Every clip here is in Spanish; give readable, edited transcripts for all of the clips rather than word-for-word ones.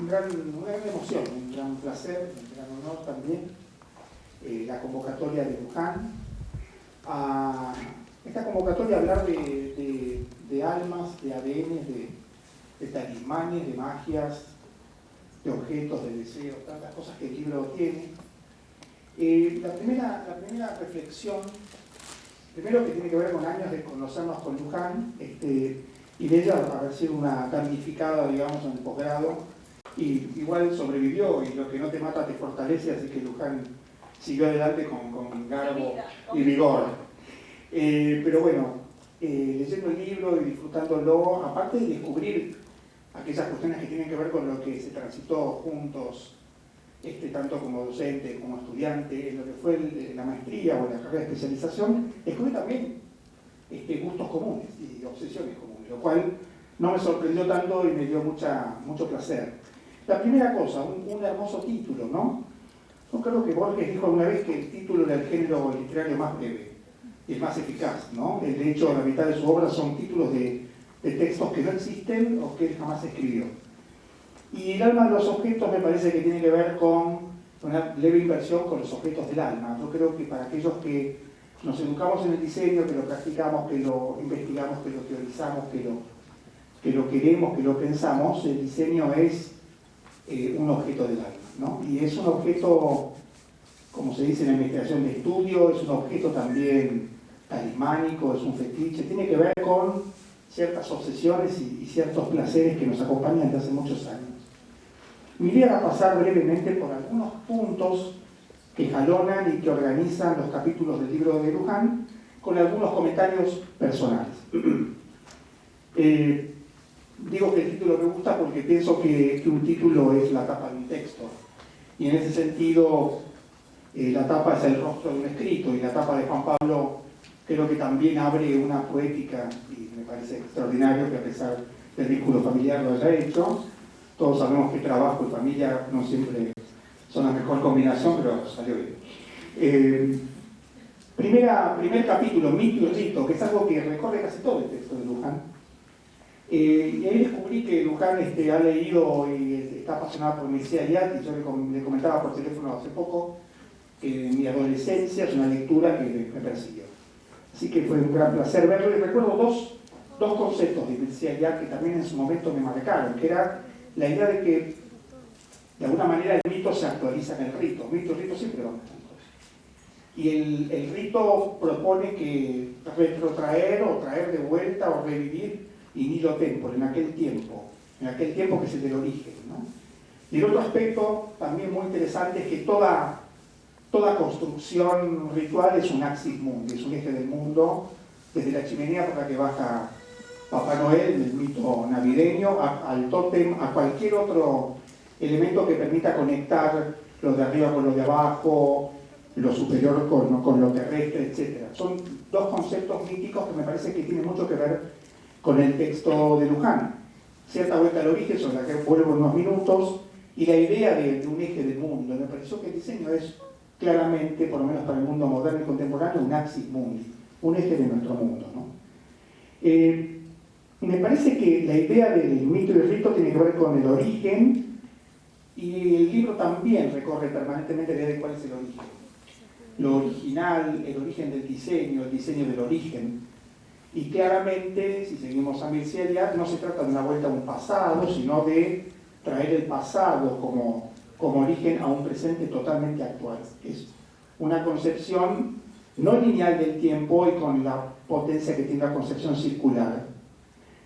una gran emoción, un gran placer, un gran honor también, la convocatoria de Luján. Esta convocatoria hablar de almas, de ADN, de talismanes, de magias, de objetos, de deseos, tantas cosas que el libro tiene. La primera reflexión, primero que tiene que ver con años de conocernos con Luján, y de ella haber sido una damnificada, digamos, en el posgrado, y igual sobrevivió, y lo que no te mata te fortalece, así que Luján siguió adelante con garbo y vigor. Pero bueno, leyendo el libro y disfrutándolo, aparte de descubrir aquellas cuestiones que tienen que ver con lo que se transitó juntos, tanto como docente como estudiante, en lo que fue la maestría o la carrera de especialización, descubrí también gustos comunes y obsesiones comunes, lo cual no me sorprendió tanto y me dio mucho placer. La primera cosa, un hermoso título, ¿no? Yo creo que Borges dijo una vez que el título era el género literario más breve y el más eficaz, ¿no? De hecho, la mitad de su obra son títulos de textos que no existen o que él jamás escribió. Y el alma de los objetos me parece que tiene que ver con una leve inversión con los objetos del alma. Yo creo que para aquellos que nos educamos en el diseño, que lo practicamos, que lo investigamos, que lo teorizamos, que lo queremos, que lo pensamos, el diseño es un objeto del alma, ¿no? Y es un objeto, como se dice en la investigación de estudio, es un objeto también talismánico, es un fetiche, tiene que ver con ciertas obsesiones y ciertos placeres que nos acompañan desde hace muchos años. Mi idea va a pasar brevemente por algunos puntos que jalonan y que organizan los capítulos del libro de Luján, con algunos comentarios personales. Digo que el título me gusta porque pienso que un título es la tapa de un texto, y en ese sentido la tapa es el rostro de un escrito, y la tapa de Juan Pablo creo que también abre una poética, y me parece extraordinario que a pesar del vínculo familiar lo haya hecho. Todos sabemos que trabajo y familia no siempre son la mejor combinación, pero salió bien. Primer capítulo, mito y rito, que es algo que recorre casi todo el texto de Luján. Y ahí descubrí que Luján ha leído y está apasionado por Mircea Eliade, y yo le comentaba por teléfono hace poco que en mi adolescencia es una lectura que me persiguió. Así que fue un gran placer verlo, y recuerdo dos conceptos de Mircea Eliade que también en su momento me marcaron, que era la idea de que de alguna manera el mito se actualiza en el rito. Mito y rito siempre van juntos. Y el rito propone que retrotraer o traer de vuelta o revivir in illo tempore, en aquel tiempo que es el del origen, ¿no? Y el otro aspecto también muy interesante es que toda construcción ritual es un axis mundi, es un eje del mundo, desde la chimenea por la que baja Papá Noel, en el mito navideño, al tótem, a cualquier otro elemento que permita conectar lo de arriba con lo de abajo, lo superior con lo terrestre, etc. Son dos conceptos míticos que me parece que tienen mucho que ver con el texto de Luján. Cierta vuelta al origen, sobre la que vuelvo en unos minutos, y la idea de un eje del mundo. Me pareció que el diseño es claramente, por lo menos para el mundo moderno y contemporáneo, un axis mundi, un eje de nuestro mundo, ¿no? Me parece que la idea del mito y el rito tiene que ver con el origen, y el libro también recorre permanentemente la idea de cuál es el origen. Lo original, el origen del diseño, el diseño del origen. Y claramente, si seguimos a Mircea Eliade, no se trata de una vuelta a un pasado, sino de traer el pasado como origen a un presente totalmente actual. Es una concepción no lineal del tiempo y con la potencia que tiene la concepción circular,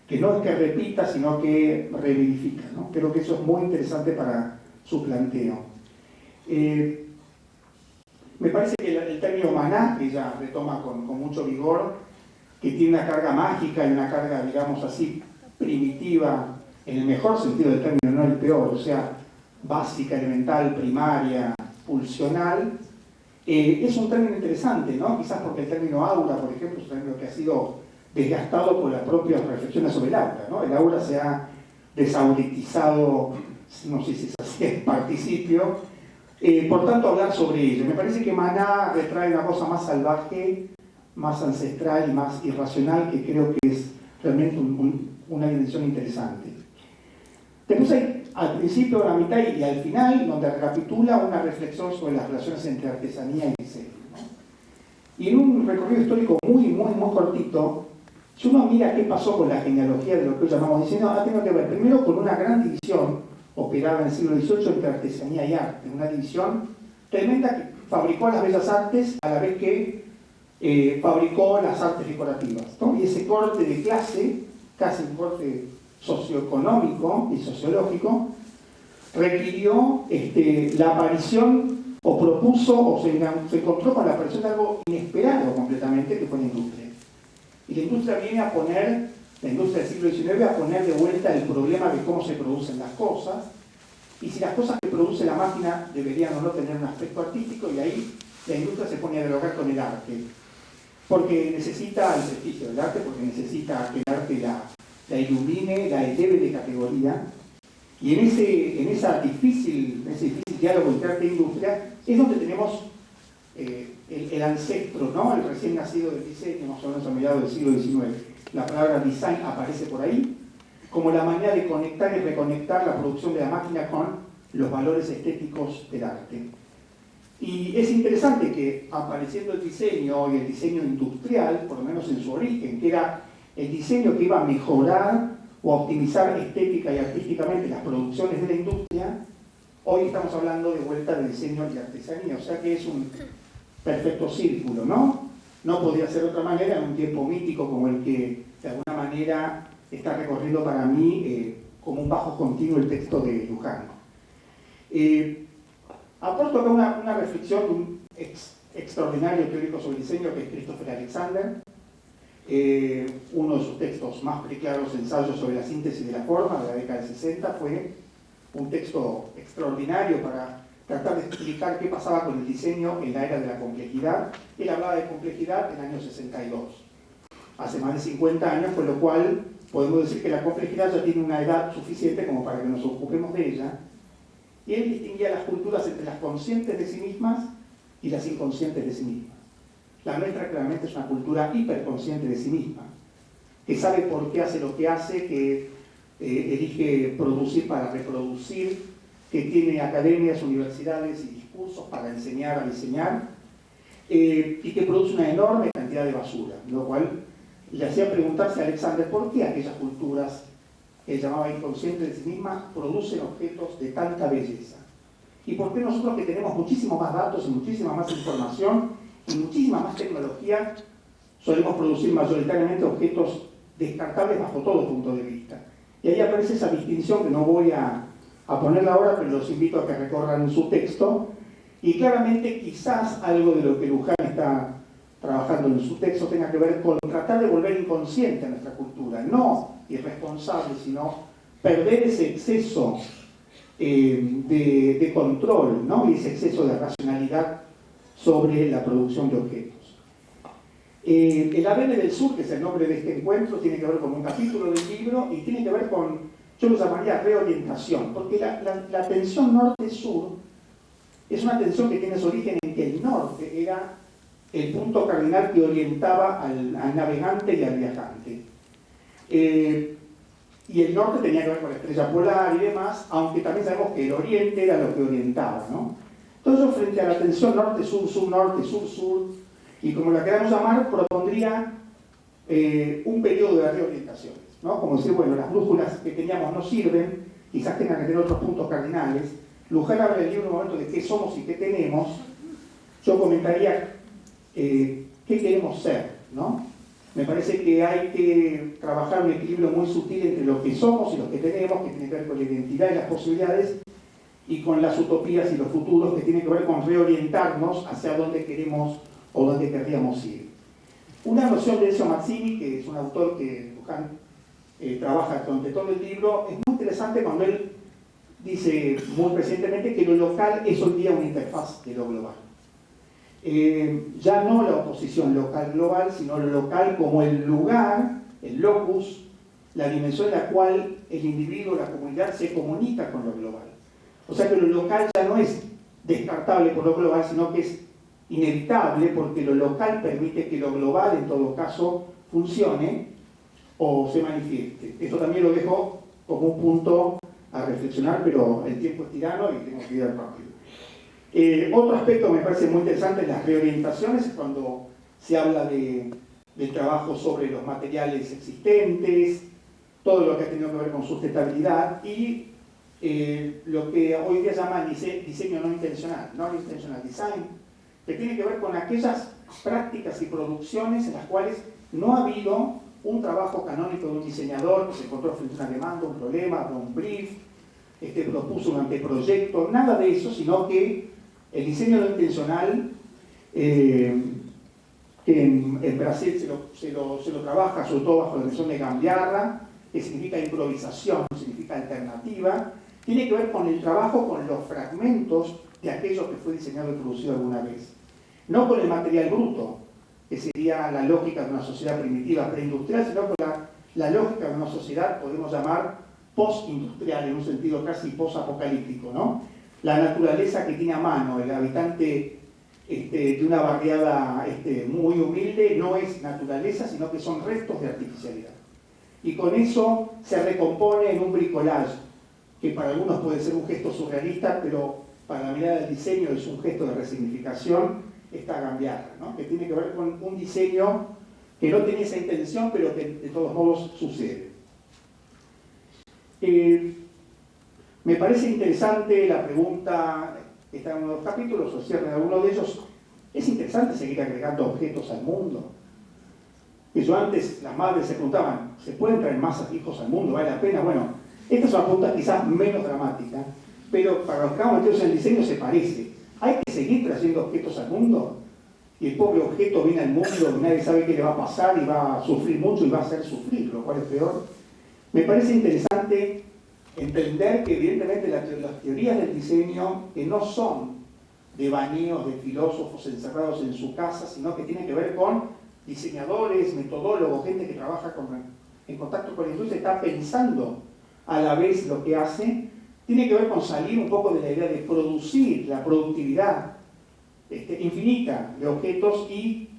que no es que repita, sino que revivifica, ¿no? Creo que eso es muy interesante para su planteo. Me parece que el término maná, que ella retoma con mucho vigor, que tiene una carga mágica y una carga, digamos así, primitiva, en el mejor sentido del término, no el peor, o sea, básica, elemental, primaria, pulsional, es un término interesante, ¿no? Quizás porque el término aura, por ejemplo, es un término que ha sido desgastado por las propias reflexiones sobre el aura, ¿no? El aura se ha desauritizado, no sé si es así, en participio, por tanto hablar sobre ello. Me parece que maná retrae una cosa más salvaje, más ancestral y más irracional, que creo que es realmente una dimensión interesante. Después hay al principio, a la mitad y al final, donde recapitula una reflexión sobre las relaciones entre artesanía y diseño, ¿no? Y en un recorrido histórico muy cortito, si uno mira qué pasó con la genealogía de lo que hoy llamamos diseño, ha tenido que ver primero con una gran división operada en el siglo XVIII entre artesanía y arte, una división tremenda que fabricó las bellas artes a la vez que fabricó las artes decorativas, ¿no? Y ese corte de clase, casi un corte socioeconómico y sociológico, requirió la aparición o propuso o se encontró con la aparición de algo inesperado completamente, que fue la industria. Y la industria viene a poner, la industria del siglo XIX, a poner de vuelta el problema de cómo se producen las cosas, y si las cosas que produce la máquina deberían o no tener un aspecto artístico, y ahí la industria se pone a dialogar con el arte, porque necesita el prestigio del arte, porque necesita que el arte la ilumine, la eleve de categoría, y en ese difícil diálogo entre arte e industria es donde tenemos el ancestro, ¿no? El recién nacido del diseño, más o menos a mediados del siglo XIX. La palabra design aparece por ahí como la manera de conectar y reconectar la producción de la máquina con los valores estéticos del arte. Y es interesante que apareciendo el diseño y el diseño industrial, por lo menos en su origen, que era el diseño que iba a mejorar o a optimizar estética y artísticamente las producciones de la industria, hoy estamos hablando de vuelta de diseño y artesanía, o sea que es un perfecto círculo, ¿no? No podría ser de otra manera en un tiempo mítico como el que de alguna manera está recorriendo para mí como un bajo continuo el texto de Luján. Aporto acá una reflexión de un extraordinario teórico sobre diseño que es Christopher Alexander. Uno de sus textos más preclaros, Ensayos sobre la síntesis de la forma, de la década del 60, fue un texto extraordinario para tratar de explicar qué pasaba con el diseño en la era de la complejidad. Él hablaba de complejidad en el año 62, hace más de 50 años, con lo cual podemos decir que la complejidad ya tiene una edad suficiente como para que nos ocupemos de ella. Y él distinguía las culturas entre las conscientes de sí mismas y las inconscientes de sí mismas. La nuestra claramente es una cultura hiperconsciente de sí misma, que sabe por qué hace lo que hace, que elige producir para reproducir, que tiene academias, universidades y discursos para enseñar a diseñar, y que produce una enorme cantidad de basura, lo cual le hacía preguntarse a Alexander por qué aquellas culturas que él llamaba inconscientes de sí mismas producen objetos de tanta belleza. Y por qué nosotros, que tenemos muchísimos más datos y muchísima más información y muchísima más tecnología, solemos producir mayoritariamente objetos descartables bajo todo punto de vista. Y ahí aparece esa distinción que no voy a ponerla ahora, pero los invito a que recorran su texto. Y claramente quizás algo de lo que Luján está trabajando en su texto tenga que ver con tratar de volver inconsciente a nuestra cultura, no irresponsable, sino perder ese exceso de control, ¿no? Y ese exceso de racionalidad sobre la producción de objetos. El ADN del Sur, que es el nombre de este encuentro, tiene que ver con un capítulo del libro y tiene que ver con, yo lo llamaría reorientación, porque la tensión norte-sur es una tensión que tiene su origen en que el norte era el punto cardinal que orientaba al navegante y al viajante. Y el norte tenía que ver con la estrella polar y demás, aunque también sabemos que el oriente era lo que orientaba, ¿no? Entonces yo, frente a la tensión norte-sur, sur-norte, sur-sur, y como la queramos llamar, propondría un periodo de reorientaciones, ¿no? Como decir, bueno, las brújulas que teníamos no sirven, quizás tengan que tener otros puntos cardinales. Luján habla en el libro un momento de qué somos y qué tenemos. Yo comentaría qué queremos ser, ¿no? Me parece que hay que trabajar un equilibrio muy sutil entre lo que somos y lo que tenemos, que tiene que ver con la identidad y las posibilidades, y con las utopías y los futuros, que tiene que ver con reorientarnos hacia dónde queremos o dónde querríamos ir. Una noción de Ezio Mazzini, que es un autor que Luján trabaja durante todo el libro, es muy interesante cuando él dice muy recientemente que lo local es hoy día una interfaz de lo global. Ya no la oposición local-global, sino lo local como el lugar, el locus, la dimensión en la cual el individuo, la comunidad se comunica con lo global. O sea que lo local ya no es descartable por lo global, sino que es inevitable, porque lo local permite que lo global en todo caso funcione o se manifieste. Esto también lo dejo como un punto a reflexionar, pero el tiempo es tirano y tengo que ir al rápido. Otro aspecto que me parece muy interesante es las reorientaciones, cuando se habla del trabajo sobre los materiales existentes, todo lo que ha tenido que ver con sustentabilidad y lo que hoy día llaman diseño no intencional design, que tiene que ver con aquellas prácticas y producciones en las cuales no ha habido un trabajo canónico de un diseñador que se encontró frente a una demanda, un problema, un brief, propuso un anteproyecto, nada de eso, sino que el diseño no intencional, que en Brasil se lo trabaja sobre todo bajo la versión de gambiarra, que significa improvisación, significa alternativa, tiene que ver con el trabajo con los fragmentos de aquello que fue diseñado y producido alguna vez. No con el material bruto, que sería la lógica de una sociedad primitiva preindustrial, sino con la lógica de una sociedad, podemos llamar, postindustrial, en un sentido casi posapocalíptico, ¿no? La naturaleza que tiene a mano el habitante de una barriada muy humilde no es naturaleza, sino que son restos de artificialidad. Y con eso se recompone en un bricolage, que para algunos puede ser un gesto surrealista, pero para la mirada del diseño es un gesto de resignificación, esta gambiarra, ¿no? Que tiene que ver con un diseño que no tenía esa intención, pero que de todos modos sucede. Me parece interesante la pregunta que está en uno de los capítulos, o cierre de alguno de ellos. Es interesante seguir agregando objetos al mundo. Que yo antes, las madres se preguntaban, ¿se pueden traer más hijos al mundo? ¿Vale la pena? Bueno, esta es una pregunta quizás menos dramática, pero para los que estamos metidos en el diseño se parece. ¿Hay que seguir trayendo objetos al mundo? Y el pobre objeto viene al mundo y nadie sabe qué le va a pasar y va a sufrir mucho y va a hacer sufrir, lo cual es peor. Me parece interesante entender que evidentemente las teorías del diseño, que no son devaneos de filósofos encerrados en su casa, sino que tienen que ver con diseñadores, metodólogos, gente que trabaja en contacto con la industria, está pensando a la vez lo que hace, tiene que ver con salir un poco de la idea de producir, la productividad infinita de objetos y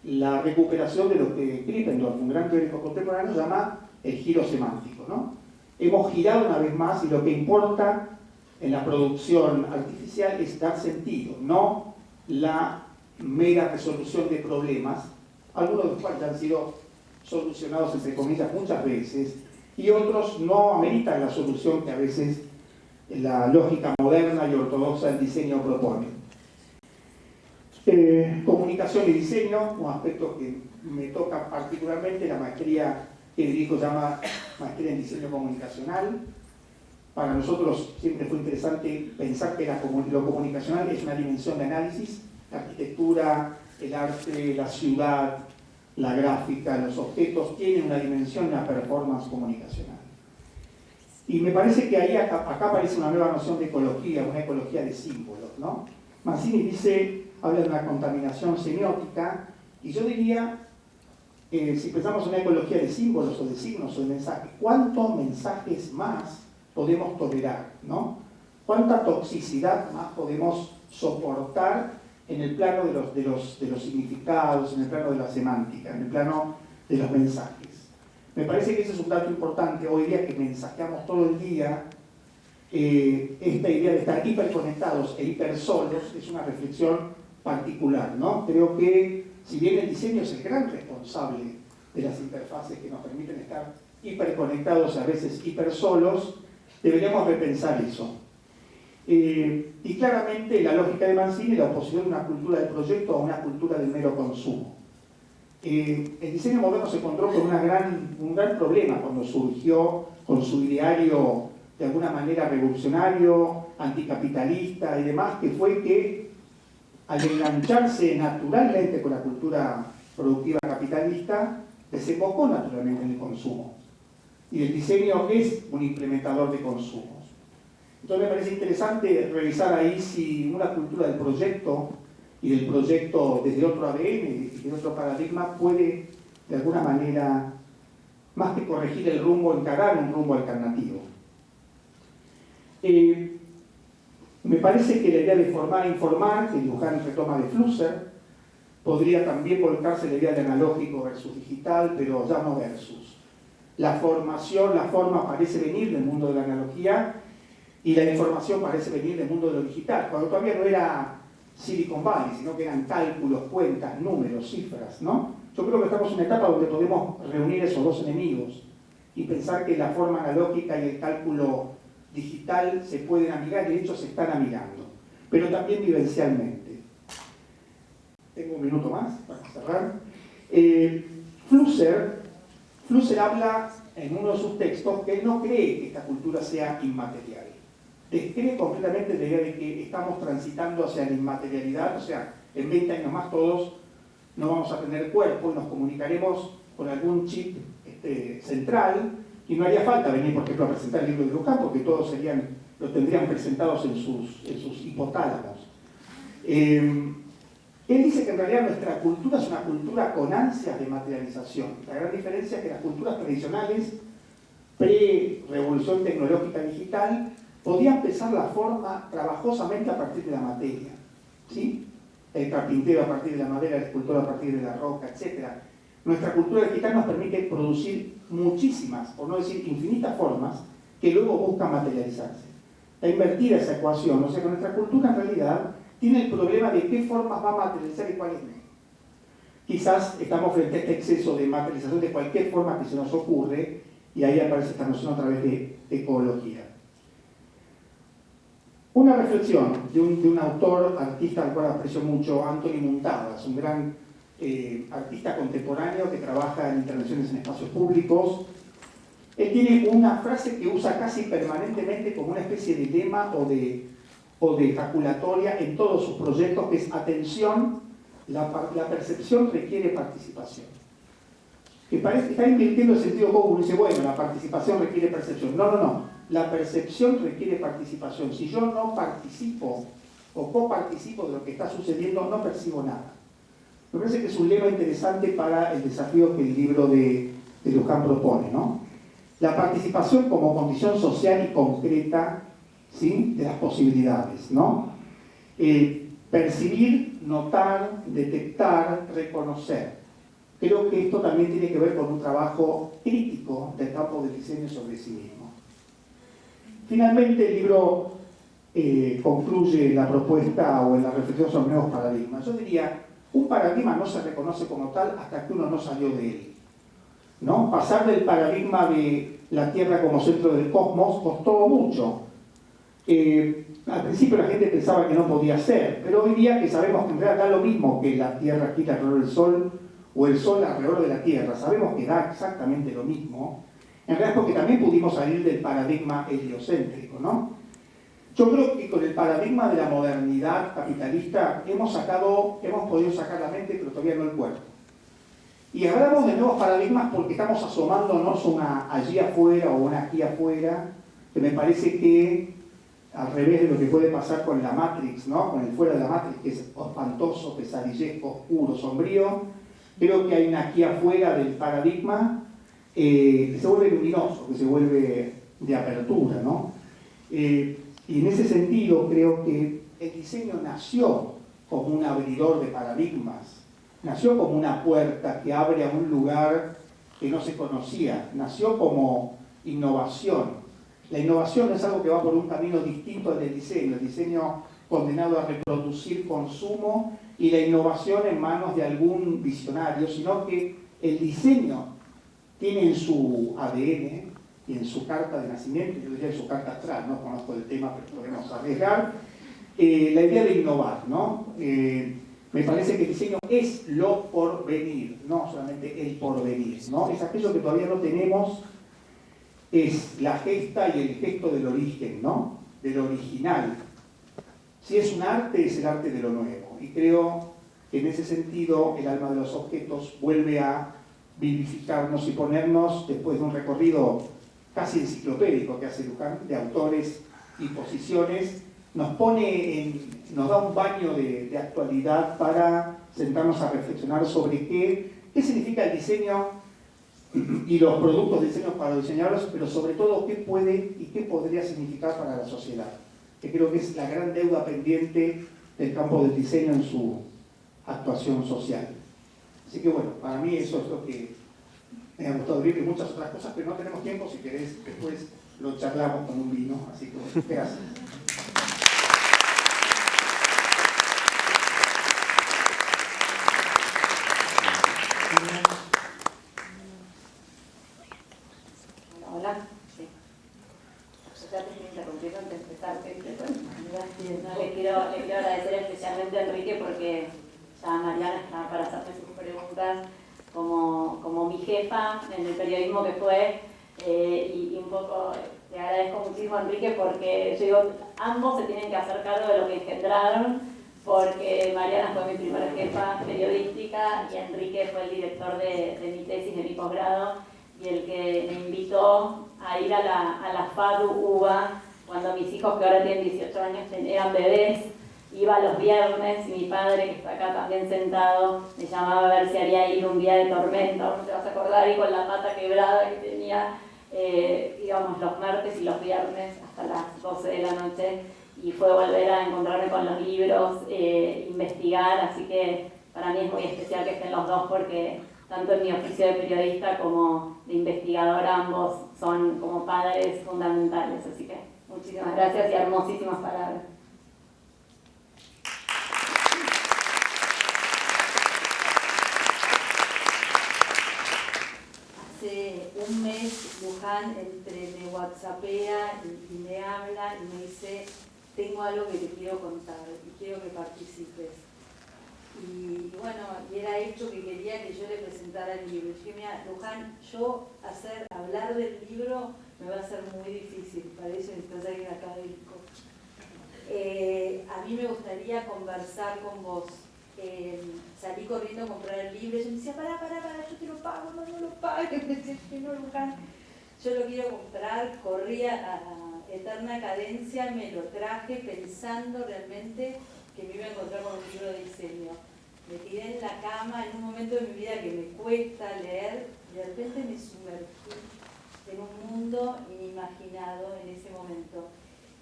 la recuperación de lo que Krippendorf, un gran teórico contemporáneo, llama el giro semántico, ¿no? Hemos girado una vez más y lo que importa en la producción artificial es dar sentido, no la mera resolución de problemas, algunos de los cuales ya han sido solucionados entre comillas muchas veces, y otros no ameritan la solución que a veces la lógica moderna y ortodoxa del diseño propone. Comunicación y diseño, un aspecto que me toca particularmente, la maestría que dirijo se llama Maestría en Diseño Comunicacional. Para nosotros siempre fue interesante pensar que lo comunicacional es una dimensión de análisis, la arquitectura, el arte, la ciudad, la gráfica, los objetos tienen una dimensión, una performance comunicacional. Y me parece que ahí acá aparece una nueva noción de ecología, una ecología de símbolos, ¿no? Mazzini habla de una contaminación semiótica, y yo diría, si pensamos en una ecología de símbolos o de signos o de mensajes, ¿cuántos mensajes más podemos tolerar, ¿no? ¿Cuánta toxicidad más podemos soportar en el plano de los significados, en el plano de la semántica, en el plano de los mensajes? Me parece que ese es un dato importante hoy día, que mensajeamos todo el día. Esta idea de estar hiperconectados e hipersolos es una reflexión particular, ¿no? Creo que si bien el diseño es el gran responsable de las interfaces que nos permiten estar hiperconectados, a veces hipersolos, deberíamos repensar eso. Y claramente la lógica de Mazzini, la oposición de una cultura del proyecto a una cultura del mero consumo. El diseño moderno se encontró con un gran problema cuando surgió con su ideario de alguna manera revolucionario, anticapitalista y demás, que fue que al engancharse naturalmente con la cultura productiva capitalista, desembocó naturalmente en el consumo. Y el diseño es un implementador de consumos. Entonces me parece interesante revisar ahí si una cultura del proyecto y del proyecto desde otro ADN y desde otro paradigma puede de alguna manera, más que corregir el rumbo, encarar un rumbo alternativo. Me parece que la idea de formar e informar, que Luhmann retoma de Flusser, podría también volcarse la idea de analógico versus digital, pero ya no versus. la forma parece venir del mundo de la analogía y la información parece venir del mundo de lo digital, cuando todavía no era Silicon Valley, sino que eran cálculos, cuentas, números, cifras, ¿no? Yo creo que estamos en una etapa donde podemos reunir esos dos enemigos y pensar que la forma analógica y el cálculo digital se pueden amigar, y de hecho se están amigando, pero también vivencialmente. Tengo un minuto más para cerrar. Flusser habla en uno de sus textos que no cree que esta cultura sea inmaterial. Descree completamente la idea de que estamos transitando hacia la inmaterialidad, o sea, en 20 años más todos no vamos a tener cuerpo y nos comunicaremos con algún chip central, y no haría falta venir, por ejemplo, a presentar el libro de Luján, porque todos lo tendrían presentados en sus hipotálamos. Él dice que en realidad nuestra cultura es una cultura con ansias de materialización. La gran diferencia es que las culturas tradicionales, pre-revolución tecnológica digital, podían pensar la forma trabajosamente a partir de la materia, ¿sí? El carpintero a partir de la madera, el escultor a partir de la roca, etc. Nuestra cultura digital nos permite producir muchísimas, por no decir infinitas formas, que luego buscan materializarse. Está invertida esa ecuación, o sea que nuestra cultura en realidad tiene el problema de qué formas va a materializar y cuáles no. Quizás estamos frente a este exceso de materialización de cualquier forma que se nos ocurre, y ahí aparece esta noción otra vez de ecología. Una reflexión de un autor, artista al cual aprecio mucho, Anthony Muntadas, un gran artista contemporáneo que trabaja en intervenciones en espacios públicos. Él tiene una frase que usa casi permanentemente como una especie de lema o de ejaculatoria en todos sus proyectos, que es: atención, la percepción requiere participación. Que está invirtiendo el sentido común y dice, bueno, la participación requiere percepción. No. La percepción requiere participación. Si yo no participo o coparticipo de lo que está sucediendo, no percibo nada. Me parece que es un lema interesante para el desafío que el libro de Luján propone, ¿no? La participación como condición social y concreta, ¿sí?, de las posibilidades, ¿no? Percibir, notar, detectar, reconocer. Creo que esto también tiene que ver con un trabajo crítico del campo del diseño sobre sí mismo. Finalmente, el libro concluye la propuesta o en la reflexión sobre nuevos paradigmas. Yo diría, un paradigma no se reconoce como tal hasta que uno no salió de él, ¿no? Pasar del paradigma de la Tierra como centro del cosmos costó mucho. Al principio la gente pensaba que no podía ser, pero hoy día que sabemos que en realidad da lo mismo que la Tierra gira alrededor del Sol o el Sol alrededor de la Tierra, sabemos que da exactamente lo mismo, en realidad porque también pudimos salir del paradigma heliocéntrico, ¿no? Yo creo que con el paradigma de la modernidad capitalista hemos podido sacar la mente, pero todavía no el cuerpo. Y hablamos de nuevos paradigmas porque estamos asomándonos una allí afuera o una aquí afuera, que me parece que, al revés de lo que puede pasar con la Matrix, ¿no?, con el fuera de la Matrix, que es espantoso, pesadillesco, oscuro, sombrío, creo que hay una aquí afuera del paradigma que se vuelve luminoso, que se vuelve de apertura, ¿no? Y en ese sentido creo que el diseño nació como un abridor de paradigmas, nació como una puerta que abre a un lugar que no se conocía, nació como innovación. La innovación no es algo que va por un camino distinto al del diseño, el diseño condenado a reproducir consumo y la innovación en manos de algún visionario, sino que el diseño tiene en su ADN y en su carta de nacimiento, yo diría en su carta astral, no conozco el tema, pero podemos arriesgar, la idea de innovar, ¿no? Me parece que el diseño es lo porvenir, no solamente el porvenir, ¿no? Es aquello que todavía no tenemos, es la gesta y el gesto del origen, ¿no?, del original. Si es un arte, es el arte de lo nuevo. Y creo que en ese sentido el alma de los objetos vuelve a vivificarnos y ponernos, después de un recorrido casi enciclopédico que hace Luján, de autores y posiciones, nos da un baño de actualidad para sentarnos a reflexionar sobre qué significa el diseño y los productos de diseño para los diseñadores, pero sobre todo qué puede y qué podría significar para la sociedad, que creo que es la gran deuda pendiente del campo del diseño en su actuación social. Así que bueno, para mí eso es lo que Me ha gustado Enrique muchas otras cosas, pero no tenemos tiempo. Si querés, después lo charlamos con un vino. Así que gracias. Hola, sí. Yo ya te quiero interrumpir antes de empezar. No, le quiero agradecer especialmente a Enrique porque ya Mariana estaba para hacerme sus preguntas como mi jefa en el periodismo que fue, y un poco le agradezco muchísimo a Enrique porque yo digo, ambos se tienen que hacer cargo de lo que engendraron, porque Mariana fue mi primera jefa periodística y Enrique fue el director de mi tesis, de mi posgrado, y el que me invitó a ir a la FADU UBA cuando mis hijos, que ahora tienen 18 años, eran bebés. Iba los viernes y mi padre, que está acá también sentado, me llamaba a ver si haría ir un día de tormenta, no te vas a acordar, y con la pata quebrada que tenía, íbamos los martes y los viernes hasta las 12 de la noche, y fue volver a encontrarme con los libros, investigar, así que para mí es muy especial que estén los dos porque tanto en mi oficio de periodista como de investigadora ambos son como padres fundamentales, así que muchísimas gracias y hermosísimas palabras. Hace un mes Luján me whatsappea y me habla y me dice: tengo algo que te quiero contar y quiero que participes. Y bueno, y era hecho que quería que yo le presentara el libro. Y dije: mira, Luján, hablar del libro me va a ser muy difícil, para eso necesitas alguien académico. A mí me gustaría conversar con vos. Salí corriendo a comprar el libro y ella me decía: pará, yo te lo pago, no lo pagues. Me decía: no, Luján, yo lo quiero comprar. Corrí a eterna cadencia, me lo traje pensando realmente que me iba a encontrar con un libro de diseño. Me tiré en la cama en un momento de mi vida que me cuesta leer y de repente me sumergí en un mundo inimaginado en ese momento.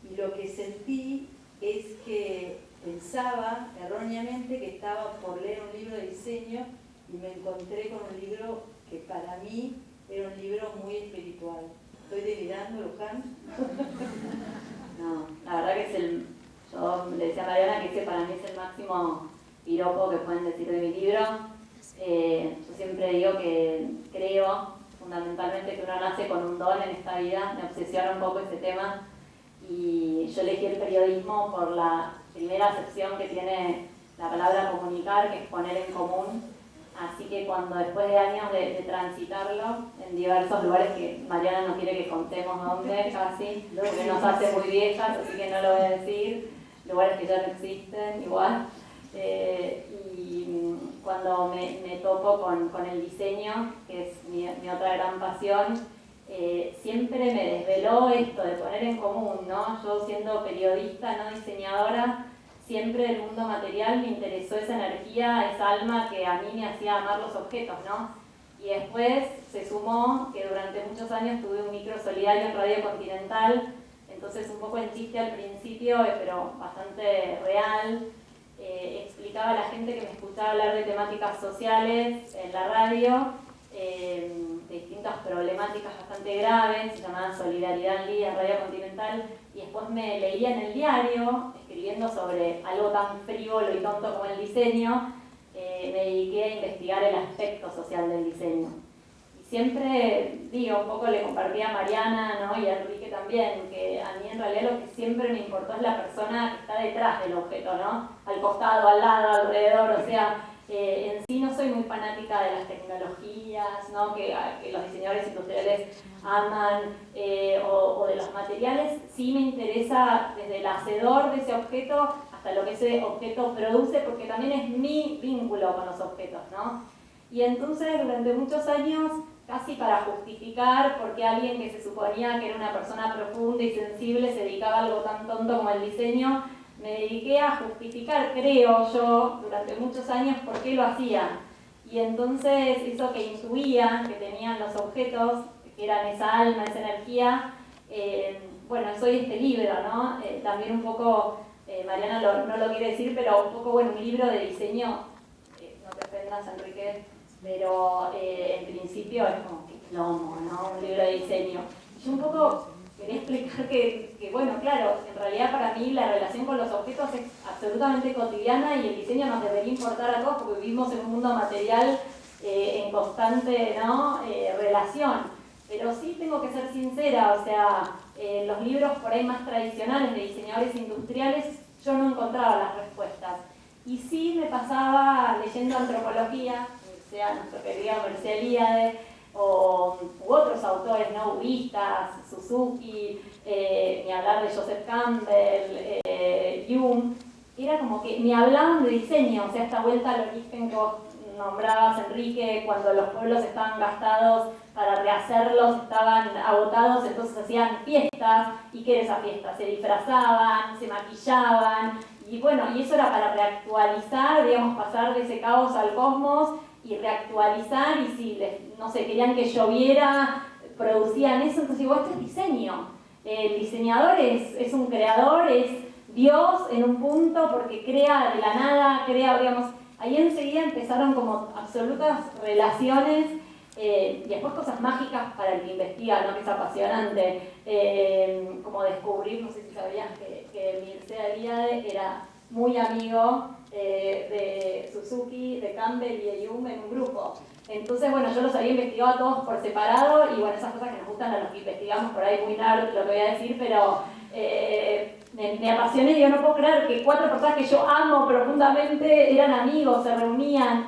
Y lo que sentí es que pensaba erróneamente que estaba por leer un libro de diseño y me encontré con un libro que para mí era un libro muy espiritual. ¿Estoy delirando, Luján? No, la verdad que yo le decía a Mariana que ese para mí es el máximo piropo que pueden decir de mi libro. Yo siempre digo que creo fundamentalmente que uno nace con un don en esta vida, me obsesiona un poco este tema y yo elegí el periodismo por la primera acepción que tiene la palabra comunicar, que es poner en común. Así que cuando después de años de transitarlo en diversos lugares que Mariana no quiere que contemos dónde casi, porque nos hace muy viejas, así que no lo voy a decir, lugares que ya no existen igual. Y cuando me topo con el diseño, que es mi otra gran pasión, siempre me desveló esto de poner en común, ¿no? Yo siendo periodista, no diseñadora, siempre el mundo material me interesó esa energía, esa alma que a mí me hacía amar los objetos, ¿no? Y después se sumó que durante muchos años tuve un micro solidario en Radio Continental, entonces un poco en chiste al principio, pero bastante real. Explicaba a la gente que me escuchaba hablar de temáticas sociales en la radio, de distintas problemáticas bastante graves, se llamaba Solidaridad al Día, Radio Continental, y después me leía en el diario, escribiendo sobre algo tan frívolo y tonto como el diseño, me dediqué a investigar el aspecto social del diseño. Y siempre, digo, un poco le compartí a Mariana, ¿no? Y a Enrique también, que a mí en realidad lo que siempre me importó es la persona que está detrás del objeto, ¿no? Al costado, al lado, alrededor, o sea, en sí no soy muy fanática de las tecnologías, ¿no? que los diseñadores industriales aman, o de los materiales. Sí me interesa desde el hacedor de ese objeto hasta lo que ese objeto produce, porque también es mi vínculo con los objetos, ¿no? Y entonces durante muchos años, casi para justificar por qué alguien que se suponía que era una persona profunda y sensible se dedicaba a algo tan tonto como el diseño, me dediqué a justificar, creo yo, durante muchos años por qué lo hacía. Y entonces eso que intuía que tenían los objetos, que eran esa alma, esa energía, bueno, soy este libro, ¿no? También un poco, Mariana no lo quiere decir, pero un poco, bueno, un libro de diseño, no te ofendas, Enrique, pero en principio es como que Lomo, ¿no? Un libro de diseño. Yo un poco quería explicar que, bueno, claro, en realidad para mí la relación con los objetos es absolutamente cotidiana y el diseño nos debería importar a todos porque vivimos en un mundo material en constante, ¿no? Relación. Pero sí tengo que ser sincera, o sea, los libros por ahí más tradicionales de diseñadores industriales yo no encontraba las respuestas. Y sí me pasaba leyendo antropología, sea nuestro querido Mircea Eliade, u otros autores, ¿no? Budistas, Suzuki, ni hablar de Joseph Campbell, Jung, era como que ni hablaban de diseño, o sea, esta vuelta al origen que vos nombrabas, Enrique, cuando los pueblos estaban gastados, para rehacerlos estaban agotados, entonces hacían fiestas, y ¿qué era esa fiesta? Se disfrazaban, se maquillaban, y bueno, y eso era para reactualizar, digamos, pasar de ese caos al cosmos, y reactualizar, y si, no sé, querían que lloviera, producían eso, entonces digo, esto es diseño. El diseñador es un creador, es Dios en un punto, porque crea de la nada, crea, digamos, ahí enseguida empezaron como absolutas relaciones, y después cosas mágicas para el que investiga, ¿no? Que es apasionante, como descubrir, no sé si sabías que Mircea Eliade era muy amigo de Suzuki, de Campbell y de Jung en un grupo. Entonces, bueno, yo los había investigado a todos por separado y bueno, esas cosas que nos gustan a los que investigamos por ahí, muy nerd lo que voy a decir, pero me apasioné y yo no puedo creer que 4 personas que yo amo profundamente eran amigos, se reunían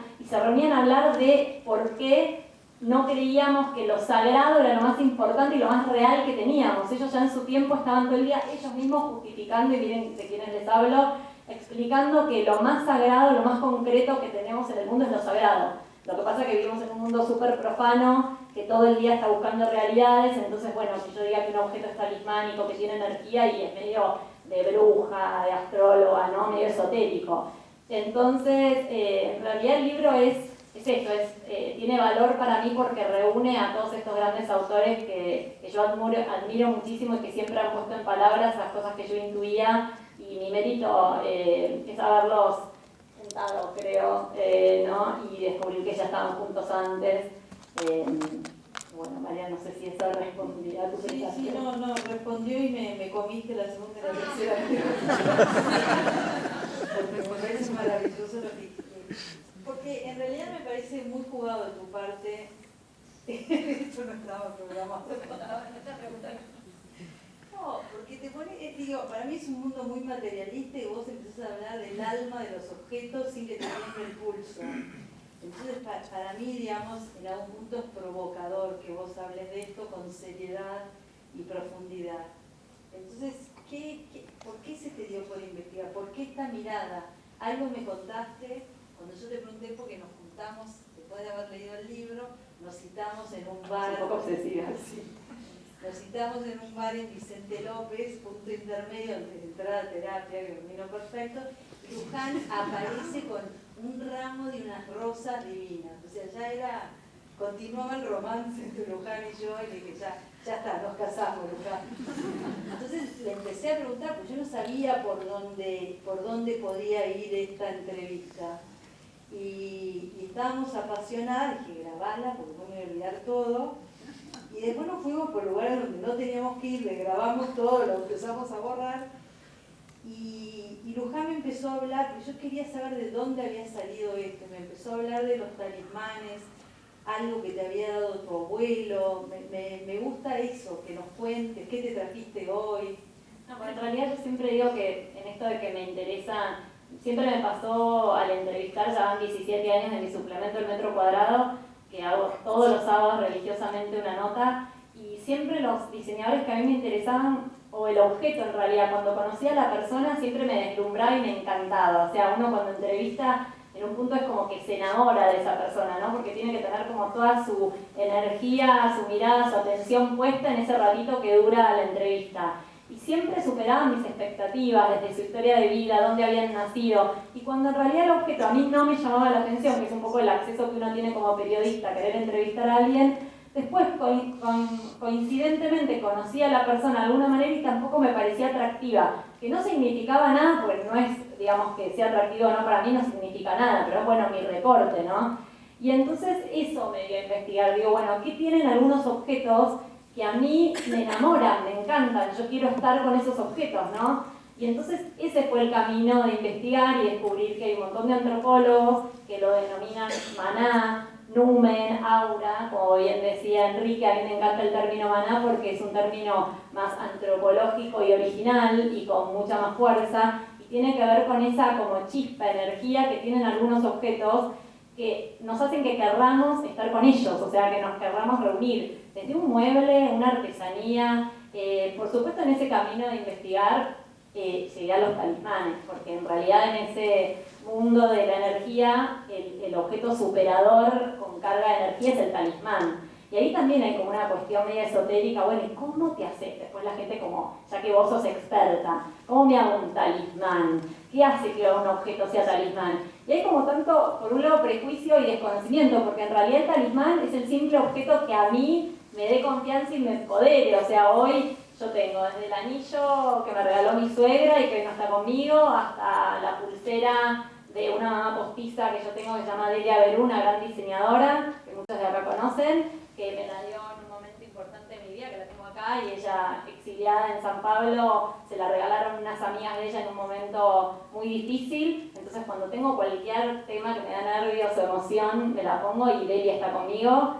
a hablar de por qué no creíamos que lo sagrado era lo más importante y lo más real que teníamos. Ellos ya en su tiempo estaban todo el día ellos mismos justificando, y miren de quiénes les hablo, explicando que lo más sagrado, lo más concreto que tenemos en el mundo es lo sagrado. Lo que pasa es que vivimos en un mundo súper profano, que todo el día está buscando realidades, entonces bueno, si yo diga que un objeto es talismánico, que tiene energía y es medio de bruja, de astróloga, ¿no? Medio esotérico. Entonces, en realidad el libro es esto, tiene valor para mí porque reúne a todos estos grandes autores que yo admiro muchísimo y que siempre han puesto en palabras las cosas que yo intuía, y mi mérito es haberlos juntado, creo, ¿no? Y descubrir que ya estaban juntos antes. Bueno, María, no sé si eso respondía a tu presentación. Sí, no, respondió y me comiste la segunda y la tercera. Me parece maravilloso lo que dijiste. Porque en realidad me parece muy jugado de tu parte. Esto no estaba programado. No, porque te pone, digo, para mí es un mundo muy materialista y vos empezás a hablar del alma de los objetos sin que te tiemble el pulso. Entonces, para mí, digamos, en algún punto es provocador que vos hables de esto con seriedad y profundidad. Entonces, ¿por qué se te dio por investigar? ¿Por qué esta mirada? Algo me contaste cuando yo te pregunté, porque nos juntamos, después de haber leído el libro, nos citamos en un bar. Un poco obsesiva. Sí. Nos citamos en un bar en Vicente López, punto intermedio antes de entrar a terapia, que vino perfecto. Luján aparece con un ramo de unas rosas divinas. O sea, continuaba el romance entre Luján y yo, y le dije, ya está, nos casamos, Luján. Entonces le empecé a preguntar, porque yo no sabía por dónde podía ir esta entrevista. Y estábamos apasionadas, dije, grabala, porque no me voy a olvidar todo. Y después nos fuimos por lugares donde no teníamos que ir, le grabamos todo, lo empezamos a borrar. Y Luján me empezó a hablar, porque yo quería saber de dónde había salido esto. Me empezó a hablar de los talismanes, algo que te había dado tu abuelo. Me gusta eso, que nos cuentes, qué te trajiste hoy. No, bueno, en realidad yo siempre digo que en esto de que me interesa, siempre me pasó al entrevistar, ya van 17 años de mi suplemento El Metro Cuadrado, que hago todos los sábados religiosamente una nota, y siempre los diseñadores que a mí me interesaban, o el objeto en realidad, cuando conocía a la persona siempre me deslumbraba y me encantaba. O sea, uno cuando entrevista en un punto es como que se enamora de esa persona, ¿no? Porque tiene que tener como toda su energía, su mirada, su atención puesta en ese ratito que dura la entrevista. Y siempre superaban mis expectativas, desde su historia de vida, dónde habían nacido. Y cuando en realidad el objeto a mí no me llamaba la atención, que es un poco el acceso que uno tiene como periodista, querer entrevistar a alguien, después coincidentemente conocí a la persona de alguna manera y tampoco me parecía atractiva. Que no significaba nada, pues no es, digamos, que sea atractivo o no, para mí no significa nada, pero es bueno mi recorte, ¿no? Y entonces eso me dio a investigar. Digo, bueno, ¿qué tienen algunos objetos que a mí me enamoran, me encantan? Yo quiero estar con esos objetos, ¿no? Y entonces ese fue el camino de investigar y descubrir que hay un montón de antropólogos que lo denominan maná, numen, aura, como bien decía Enrique, a mí me encanta el término maná porque es un término más antropológico y original y con mucha más fuerza, y tiene que ver con esa como chispa, energía que tienen algunos objetos que nos hacen que querramos estar con ellos, o sea, que nos querramos reunir, desde un mueble, una artesanía, por supuesto en ese camino de investigar llegué a los talismanes, porque en realidad en ese mundo de la energía, el objeto superador con carga de energía es el talismán. Y ahí también hay como una cuestión media esotérica, bueno, ¿y cómo te haces? Después la gente como, ya que vos sos experta, ¿cómo me hago un talismán? ¿Qué hace que un objeto sea talismán? Y hay como tanto, por un lado, prejuicio y desconocimiento, porque en realidad el talismán es el simple objeto que a mí me dé confianza y me empodere. O sea, hoy yo tengo desde el anillo que me regaló mi suegra y que hoy no está conmigo, hasta la pulsera de una mamá postiza que yo tengo que se llama Delia Berú, una gran diseñadora, que muchos de acá conocen, que me la dio en un momento importante de mi vida, que la tengo acá, y ella, exiliada en San Pablo, se la regalaron unas amigas de ella en un momento muy difícil. Entonces cuando tengo cualquier tema que me da nervios o emoción, me la pongo y Delia está conmigo.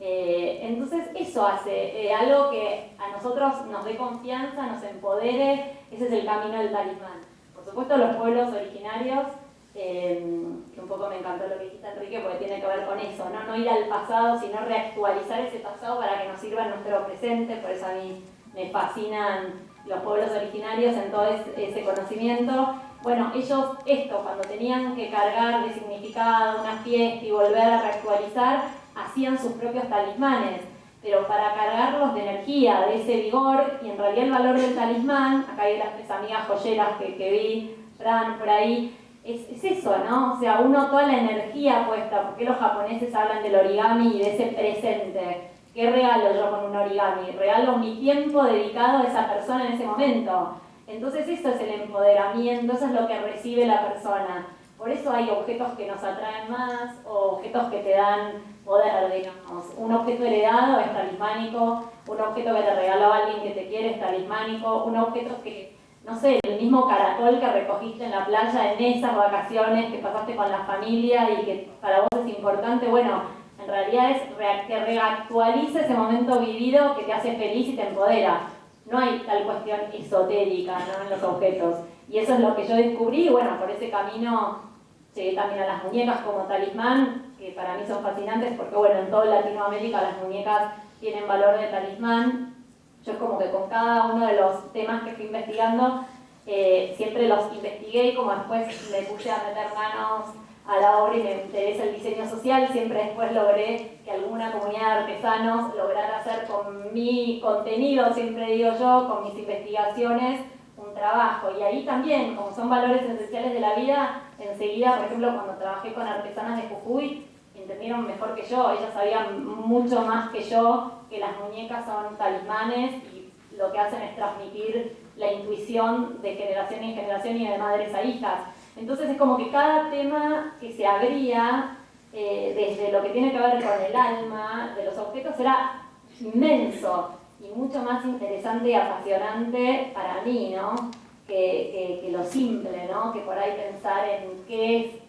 Entonces eso hace algo que a nosotros nos dé confianza, nos empodere. Ese es el camino del talismán. Por supuesto los pueblos originarios, que un poco me encantó lo que dijiste, Enrique, porque tiene que ver con eso, ¿no? No ir al pasado, sino reactualizar ese pasado para que nos sirva en nuestro presente. Por eso a mí me fascinan los pueblos originarios en todo ese conocimiento. Bueno, ellos esto, cuando tenían que cargar de significado una fiesta y volver a reactualizar, hacían sus propios talismanes, pero para cargarlos de energía, de ese vigor. Y en realidad el valor del talismán, acá hay las tres amigas joyeras que vi, Fran, por ahí, es eso, ¿no? O sea, uno toda la energía puesta, porque los japoneses hablan del origami y de ese presente. ¿Qué regalo yo con un origami? Regalo mi tiempo dedicado a esa persona en ese momento. Entonces eso es el empoderamiento, eso es lo que recibe la persona. Por eso hay objetos que nos atraen más, o objetos que te dan poder, digamos. Un objeto heredado es talismánico, un objeto que te regaló alguien que te quiere es talismánico, un objeto que, no sé, el mismo caracol que recogiste en la playa en esas vacaciones que pasaste con la familia y que para vos es importante, bueno, en realidad es que reactualiza ese momento vivido que te hace feliz y te empodera. No hay tal cuestión esotérica, ¿no?, en los objetos. Y eso es lo que yo descubrí, y bueno, por ese camino llegué también a las muñecas como talismán, que para mí son fascinantes porque, bueno, en toda Latinoamérica las muñecas tienen valor de talismán. Yo es como que con cada uno de los temas que fui investigando, siempre los investigué, y como después me puse a meter manos a la obra y me interesa el diseño social, siempre después logré que alguna comunidad de artesanos lograra hacer con mi contenido, siempre digo yo, con mis investigaciones, un trabajo. Y ahí también, como son valores esenciales de la vida, enseguida, por ejemplo, cuando trabajé con artesanas de Jujuy, entendieron mejor que yo, ellas sabían mucho más que yo que las muñecas son talismanes y lo que hacen es transmitir la intuición de generación en generación y de madres a hijas. Entonces es como que cada tema que se abría, desde lo que tiene que ver con el alma de los objetos, era inmenso y mucho más interesante y apasionante para mí, ¿no?, que lo simple, ¿no?, que por ahí pensar en qué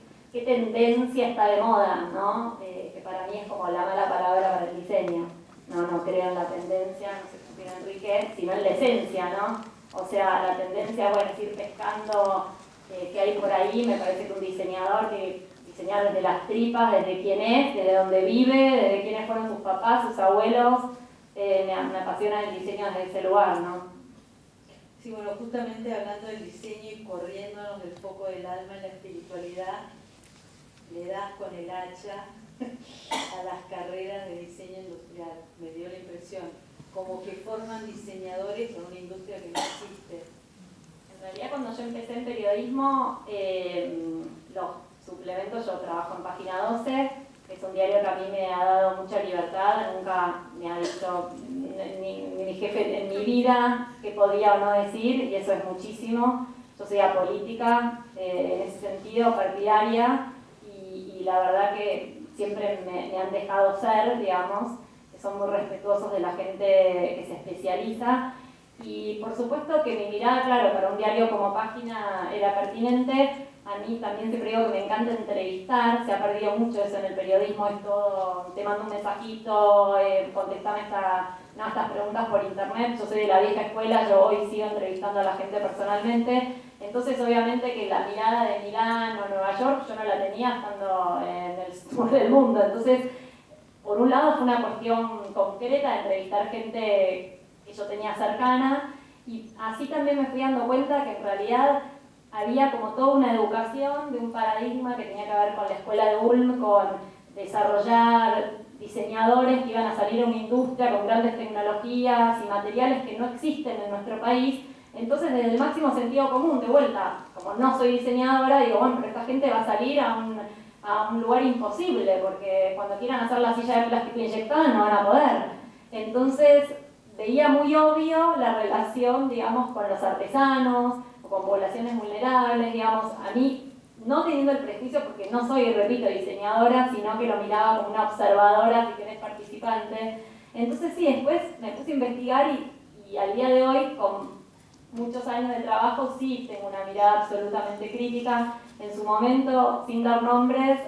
tendencia está de moda, ¿no?, que para mí es como la mala palabra para el diseño. No creo en la tendencia, no sé qué opina Enrique, sino en la esencia, ¿no? O sea, la tendencia, bueno, es ir pescando que hay por ahí. Me parece que un diseñador que diseñar desde las tripas, desde quién es, desde dónde vive, desde quiénes fueron sus papás, sus abuelos, me apasiona el diseño desde ese lugar, ¿no? Sí, bueno, justamente hablando del diseño y corriéndonos del foco del alma en la espiritualidad, le das con el hacha a las carreras de diseño industrial, me dio la impresión, como que forman diseñadores con una industria que no existe. En realidad, cuando yo empecé en periodismo, los suplementos, yo trabajo en Página 12, que es un diario que a mí me ha dado mucha libertad, nunca me ha dicho mi jefe en mi vida qué podía o no decir, y eso es muchísimo. Yo soy apolítica, en ese sentido, partidaria, y la verdad que siempre me han dejado ser, digamos, que son muy respetuosos de la gente que se especializa. Y por supuesto que mi mirada, claro, para un diario como Página era pertinente. A mí también siempre digo que me encanta entrevistar, se ha perdido mucho eso en el periodismo, es todo, te mando un mensajito, contestame estas preguntas por internet. Yo soy de la vieja escuela, yo hoy sigo entrevistando a la gente personalmente. Entonces obviamente que la mirada de Milán o Nueva York yo no la tenía estando en el sur del mundo. Entonces, por un lado fue una cuestión concreta de entrevistar gente que yo tenía cercana, y así también me fui dando cuenta que en realidad había como toda una educación de un paradigma que tenía que ver con la escuela de Ulm, con desarrollar diseñadores que iban a salir a una industria con grandes tecnologías y materiales que no existen en nuestro país. Entonces, desde el máximo sentido común, de vuelta, como no soy diseñadora, digo, bueno, pero esta gente va a salir a un lugar imposible, porque cuando quieran hacer la silla de plástico inyectada no van a poder. Entonces, veía muy obvio la relación, digamos, con los artesanos, o con poblaciones vulnerables, digamos. A mí, no teniendo el prejuicio, porque no soy, repito, diseñadora, sino que lo miraba como una observadora, si querés, participante. Entonces sí, después me puse a investigar y al día de hoy, con muchos años de trabajo, sí tengo una mirada absolutamente crítica. En su momento, sin dar nombres,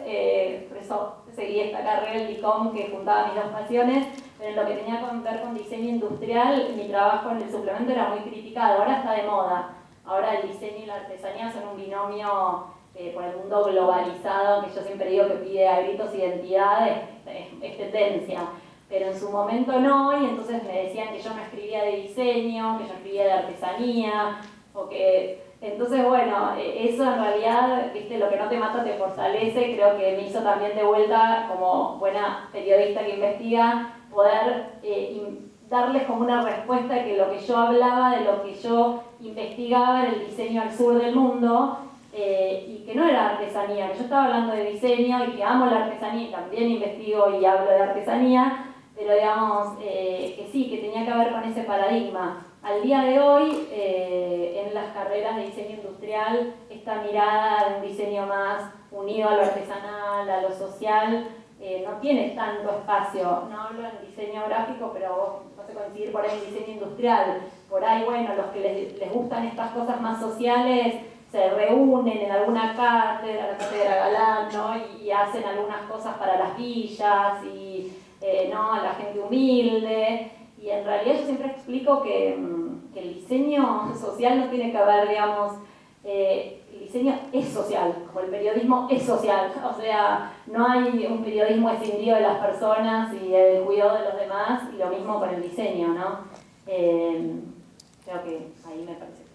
por eso seguí esta carrera, el DICOM, que juntaba mis dos pasiones, pero en lo que tenía que ver con diseño industrial, mi trabajo en el suplemento era muy criticado. Ahora está de moda. Ahora el diseño y la artesanía son un binomio por el mundo globalizado, que yo siempre digo que pide a gritos identidad, es tendencia. Pero en su momento no, y entonces me decían que yo no escribía de diseño, que yo escribía de artesanía, o que... Entonces, bueno, eso en realidad, viste, lo que no te mata te fortalece. Creo que me hizo también de vuelta, como buena periodista que investiga, poder darles como una respuesta que lo que yo hablaba, de lo que yo investigaba era el diseño al sur del mundo, y que no era artesanía, que yo estaba hablando de diseño y que amo la artesanía y también investigo y hablo de artesanía, pero digamos que sí, que tenía que ver con ese paradigma. Al día de hoy, en las carreras de diseño industrial, esta mirada de un diseño más unido a lo artesanal, a lo social, no tiene tanto espacio. No hablo en diseño gráfico, pero vos vas a coincidir por ahí en diseño industrial. Por ahí, bueno, los que les gustan estas cosas más sociales se reúnen en alguna cátedra, la cátedra Galán, ¿no? y hacen algunas cosas para las villas y ¿no? a la gente humilde. Y en realidad yo siempre explico que el diseño social no tiene que ver, digamos, el diseño es social, como el periodismo es social. O sea, no hay un periodismo escindido de las personas y el cuidado de los demás, y lo mismo con el diseño, ¿no? Creo que ahí me parece.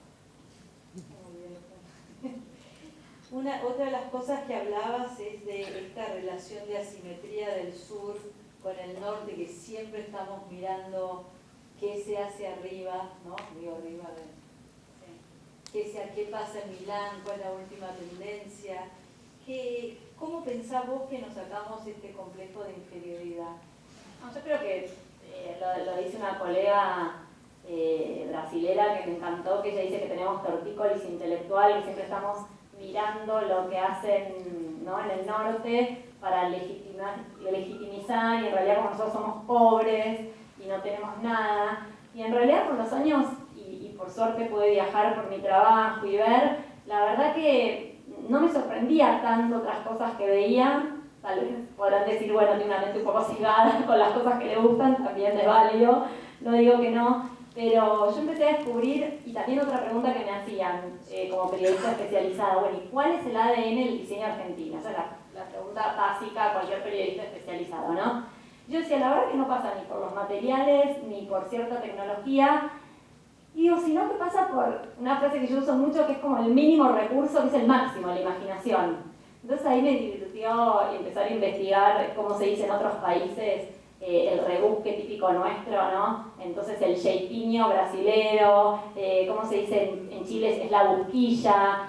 Otra de las cosas que hablabas es de esta relación de asimetría del sur con el norte, que siempre estamos mirando qué se hace arriba, ¿no? Digo, arriba qué pasa en Milán, cuál es la última tendencia. ¿Cómo pensás vos que nos sacamos este complejo de inferioridad? No, yo creo que lo dice una colega brasilera que me encantó, que ella dice que tenemos tortícolis intelectual, que siempre estamos mirando lo que hacen, ¿no? en el norte para legitimizar, y en realidad como nosotros somos pobres y no tenemos nada. Y en realidad con los años, y por suerte pude viajar por mi trabajo y ver, la verdad que no me sorprendía tanto otras cosas que veía. Tal vez podrán decir, bueno, tiene una mente un poco cegada con las cosas que le gustan, también es válido, no digo que no. Pero yo empecé a descubrir, y también otra pregunta que me hacían como periodista especializada, bueno, ¿y cuál es el ADN del diseño argentino? Esa es la pregunta básica a cualquier periodista especializado, ¿no? Yo decía, la verdad que no pasa ni por los materiales, ni por cierta tecnología, y digo, sino que pasa por una frase que yo uso mucho, que es como el mínimo recurso, que es el máximo, la imaginación. Entonces ahí me divirtió empezar a investigar cómo se dice en otros países el rebusque típico nuestro, ¿no? Entonces el jeitinho brasilero, ¿cómo se dice en Chile? Es la busquilla,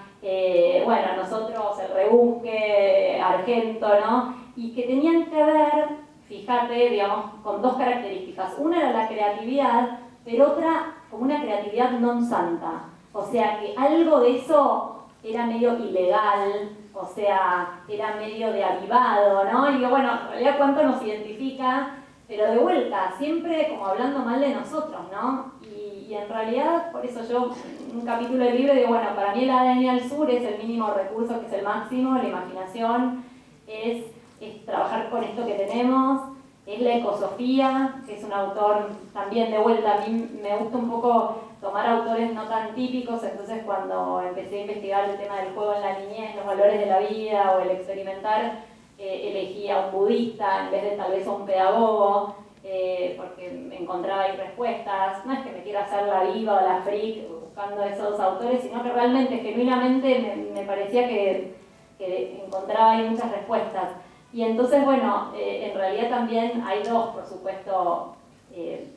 bueno, nosotros el rebusque argento, ¿no? Y que tenían que ver, fíjate, digamos, con dos características. Una era la creatividad, pero otra como una creatividad non santa. O sea que algo de eso era medio ilegal, o sea, era medio de avivado, ¿no? Y digo, bueno, en realidad cuánto nos identifica, pero de vuelta, siempre como hablando mal de nosotros, ¿no? Y en realidad, por eso yo, en un capítulo del libro digo, bueno, para mí el ADN al sur es el mínimo recurso, que es el máximo, la imaginación, es trabajar con esto que tenemos, es la ecosofía, que es un autor también de vuelta, a mí me gusta un poco tomar autores no tan típicos, entonces cuando empecé a investigar el tema del juego en la niñez, los valores de la vida o el experimentar, elegí a un budista en vez de tal vez a un pedagogo, porque me encontraba ahí respuestas. No es que me quiera hacer la viva o la freak buscando esos autores, sino que realmente, genuinamente me parecía que encontraba ahí muchas respuestas. Y entonces, bueno, en realidad también hay dos, por supuesto,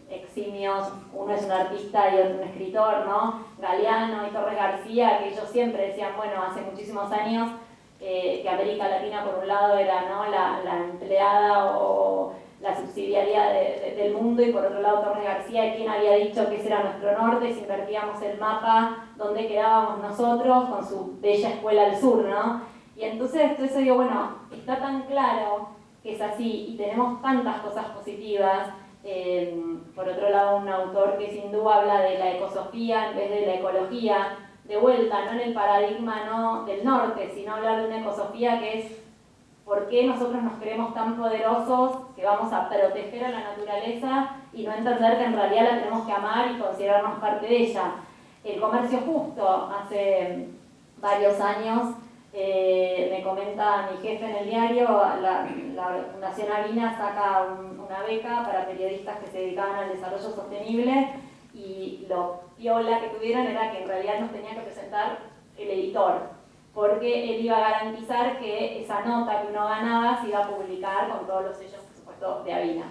eximios. Uno es un artista y otro un escritor, ¿no? Galeano y Torres García, que ellos siempre decían, bueno, hace muchísimos años, que América Latina por un lado era, ¿no?, la empleada o la subsidiaria del mundo, y por otro lado Torres García, quien había dicho que ese era nuestro norte, si invertíamos el mapa, dónde quedábamos nosotros con su bella escuela al sur, ¿no? Y entonces eso digo, bueno, está tan claro que es así y tenemos tantas cosas positivas. Por otro lado, un autor que sin duda habla de la ecosofía en vez de la ecología, de vuelta, no en el paradigma no del norte, sino hablar de una ecosofía que es por qué nosotros nos creemos tan poderosos que vamos a proteger a la naturaleza y no entender que en realidad la tenemos que amar y considerarnos parte de ella. El comercio justo, hace varios años, me comenta mi jefe en el diario, la Fundación Avina saca una beca para periodistas que se dedicaban al desarrollo sostenible, y lo piola que tuvieron era que en realidad nos tenía que presentar el editor, porque él iba a garantizar que esa nota que uno ganaba se iba a publicar con todos los sellos, por supuesto, de Avina.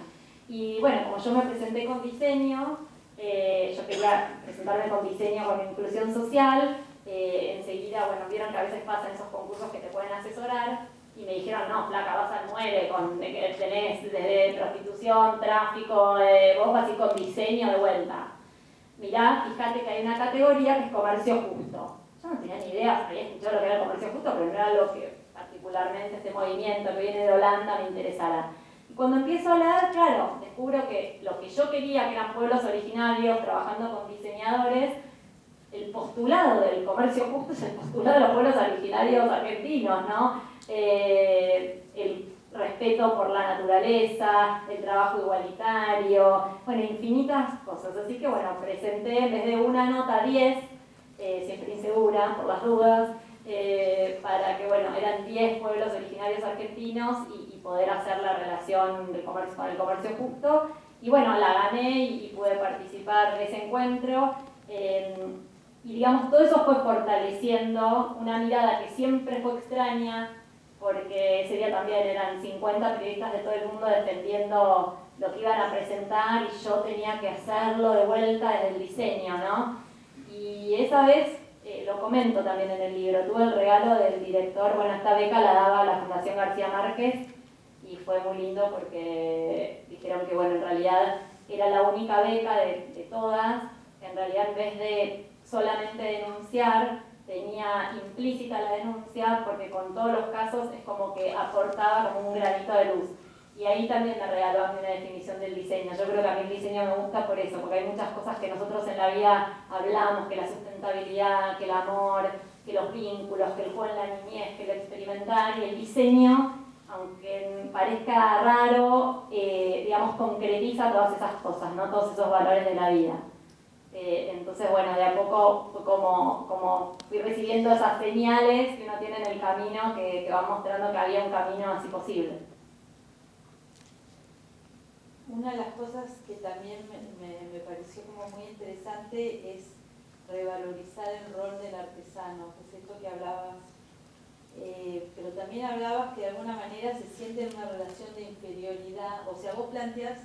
Y bueno, como yo me presenté con diseño, yo quería presentarme con diseño con inclusión social, enseguida, bueno, vieron que a veces pasan esos concursos que te pueden asesorar, y me dijeron, no, flaca, vas al 9, tenés desde prostitución, tráfico, vos vas a ir con diseño de vuelta. Mirá, fíjate que hay una categoría que es comercio justo. Yo no tenía ni idea, había escuchado lo que era el comercio justo, pero no era lo que particularmente este movimiento que viene de Holanda me interesara. Y cuando empiezo a leer, claro, descubro que lo que yo quería, que eran pueblos originarios, trabajando con diseñadores, el postulado del comercio justo es el postulado de los pueblos originarios argentinos, ¿no? El respeto por la naturaleza, el trabajo igualitario, bueno, infinitas cosas. Así que bueno, presenté en vez de una nota 10, siempre insegura por las dudas, para que bueno, eran 10 pueblos originarios argentinos y poder hacer la relación del comercio con el comercio justo. Y bueno, la gané y pude participar de ese encuentro. Y digamos, todo eso fue fortaleciendo una mirada que siempre fue extraña, porque ese día también eran 50 periodistas de todo el mundo defendiendo lo que iban a presentar, y yo tenía que hacerlo de vuelta desde el diseño, ¿no? Y esa vez, lo comento también en el libro, tuve el regalo del director, bueno, esta beca la daba la Fundación García Márquez, y fue muy lindo porque dijeron que, bueno, en realidad era la única beca de todas, que en realidad en vez de solamente denunciar, tenía implícita la denuncia, porque con todos los casos es como que aportaba como un granito de luz. Y ahí también me regaló a mí una definición del diseño. Yo creo que a mí el diseño me gusta por eso, porque hay muchas cosas que nosotros en la vida hablamos, que la sustentabilidad, que el amor, que los vínculos, que el juego en la niñez, que el experimentar, y el diseño, aunque parezca raro, digamos, concretiza todas esas cosas, ¿no? Todos esos valores de la vida. Entonces, bueno, de a poco fue como fui recibiendo esas señales que uno tiene en el camino que van mostrando que había un camino así posible. Una de las cosas que también me pareció como muy interesante es revalorizar el rol del artesano, que es esto que hablabas, pero también hablabas que de alguna manera se siente en una relación de inferioridad, o sea, vos planteas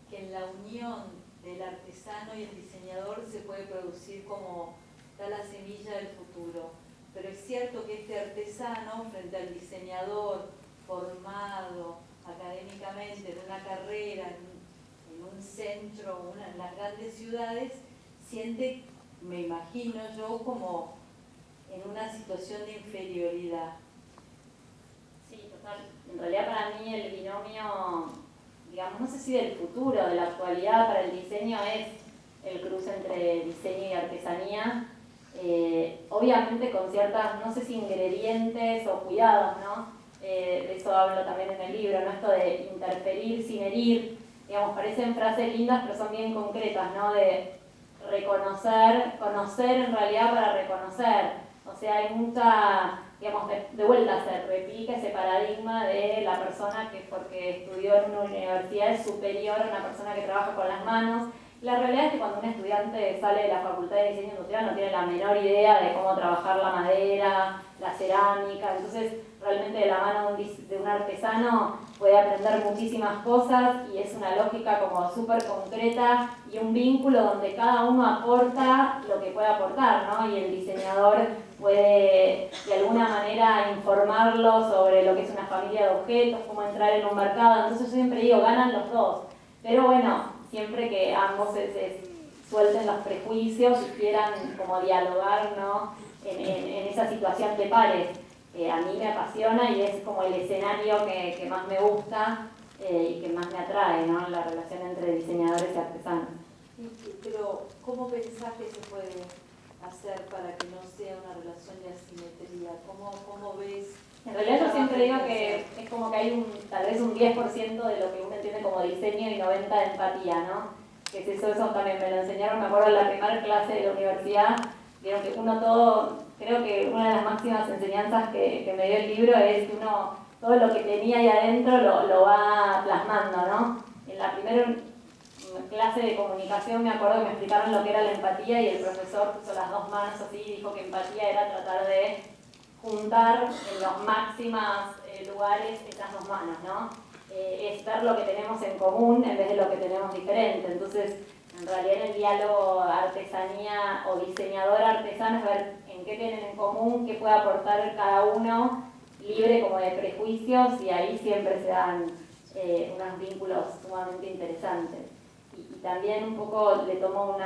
que en la unión del artesano y el diseñador se puede producir como está la semilla del futuro, pero es cierto que este artesano frente al diseñador formado académicamente en una carrera, en un centro, en las grandes ciudades, siente, me imagino yo, como en una situación de inferioridad. Sí, total. En realidad para mí el binomio, digamos, no sé si del futuro, de la actualidad para el diseño es el cruce entre diseño y artesanía. Obviamente con ciertas, no sé si ingredientes o cuidados, ¿no? De eso hablo también en el libro, ¿no? Esto de interferir sin herir, digamos, parecen frases lindas pero son bien concretas, ¿no? De reconocer, conocer en realidad para reconocer. O sea, hay mucha, digamos, de vuelta se replica ese paradigma de la persona que porque estudió en una universidad es superior a una persona que trabaja con las manos. La realidad es que cuando un estudiante sale de la Facultad de Diseño Industrial no tiene la menor idea de cómo trabajar la madera, la cerámica, entonces realmente de la mano de un artesano puede aprender muchísimas cosas y es una lógica como súper concreta y un vínculo donde cada uno aporta lo que puede aportar, ¿no? Y el diseñador puede de alguna manera informarlo sobre lo que es una familia de objetos, cómo entrar en un mercado, entonces yo siempre digo, ganan los dos, pero bueno, siempre que ambos se suelten los prejuicios y quieran como dialogar, ¿no? en esa situación de pares. A mí me apasiona y es como el escenario que más me gusta y que más me atrae, ¿no? La relación entre diseñadores y artesanos. Pero, ¿cómo pensás que se puede hacer para que no sea una relación de asimetría? ¿Cómo ves? En realidad yo siempre digo que es como que hay tal vez un 10% de lo que uno entiende como diseño y 90% de empatía, ¿no? Que es eso también me lo enseñaron, me acuerdo en la primera clase de la universidad, vieron que uno todo, creo que una de las máximas enseñanzas que me dio el libro es que uno todo lo que tenía ahí adentro lo va plasmando, ¿no? En la primera clase de comunicación me acuerdo que me explicaron lo que era la empatía y el profesor puso las dos manos así y dijo que empatía era tratar de juntar en los máximos lugares estas dos manos, ¿no? Es ver lo que tenemos en común en vez de lo que tenemos diferente. Entonces, en realidad en el diálogo artesanía o diseñador artesano es ver en qué tienen en común, qué puede aportar cada uno, libre como de prejuicios, y ahí siempre se dan unos vínculos sumamente interesantes. Y también un poco le tomo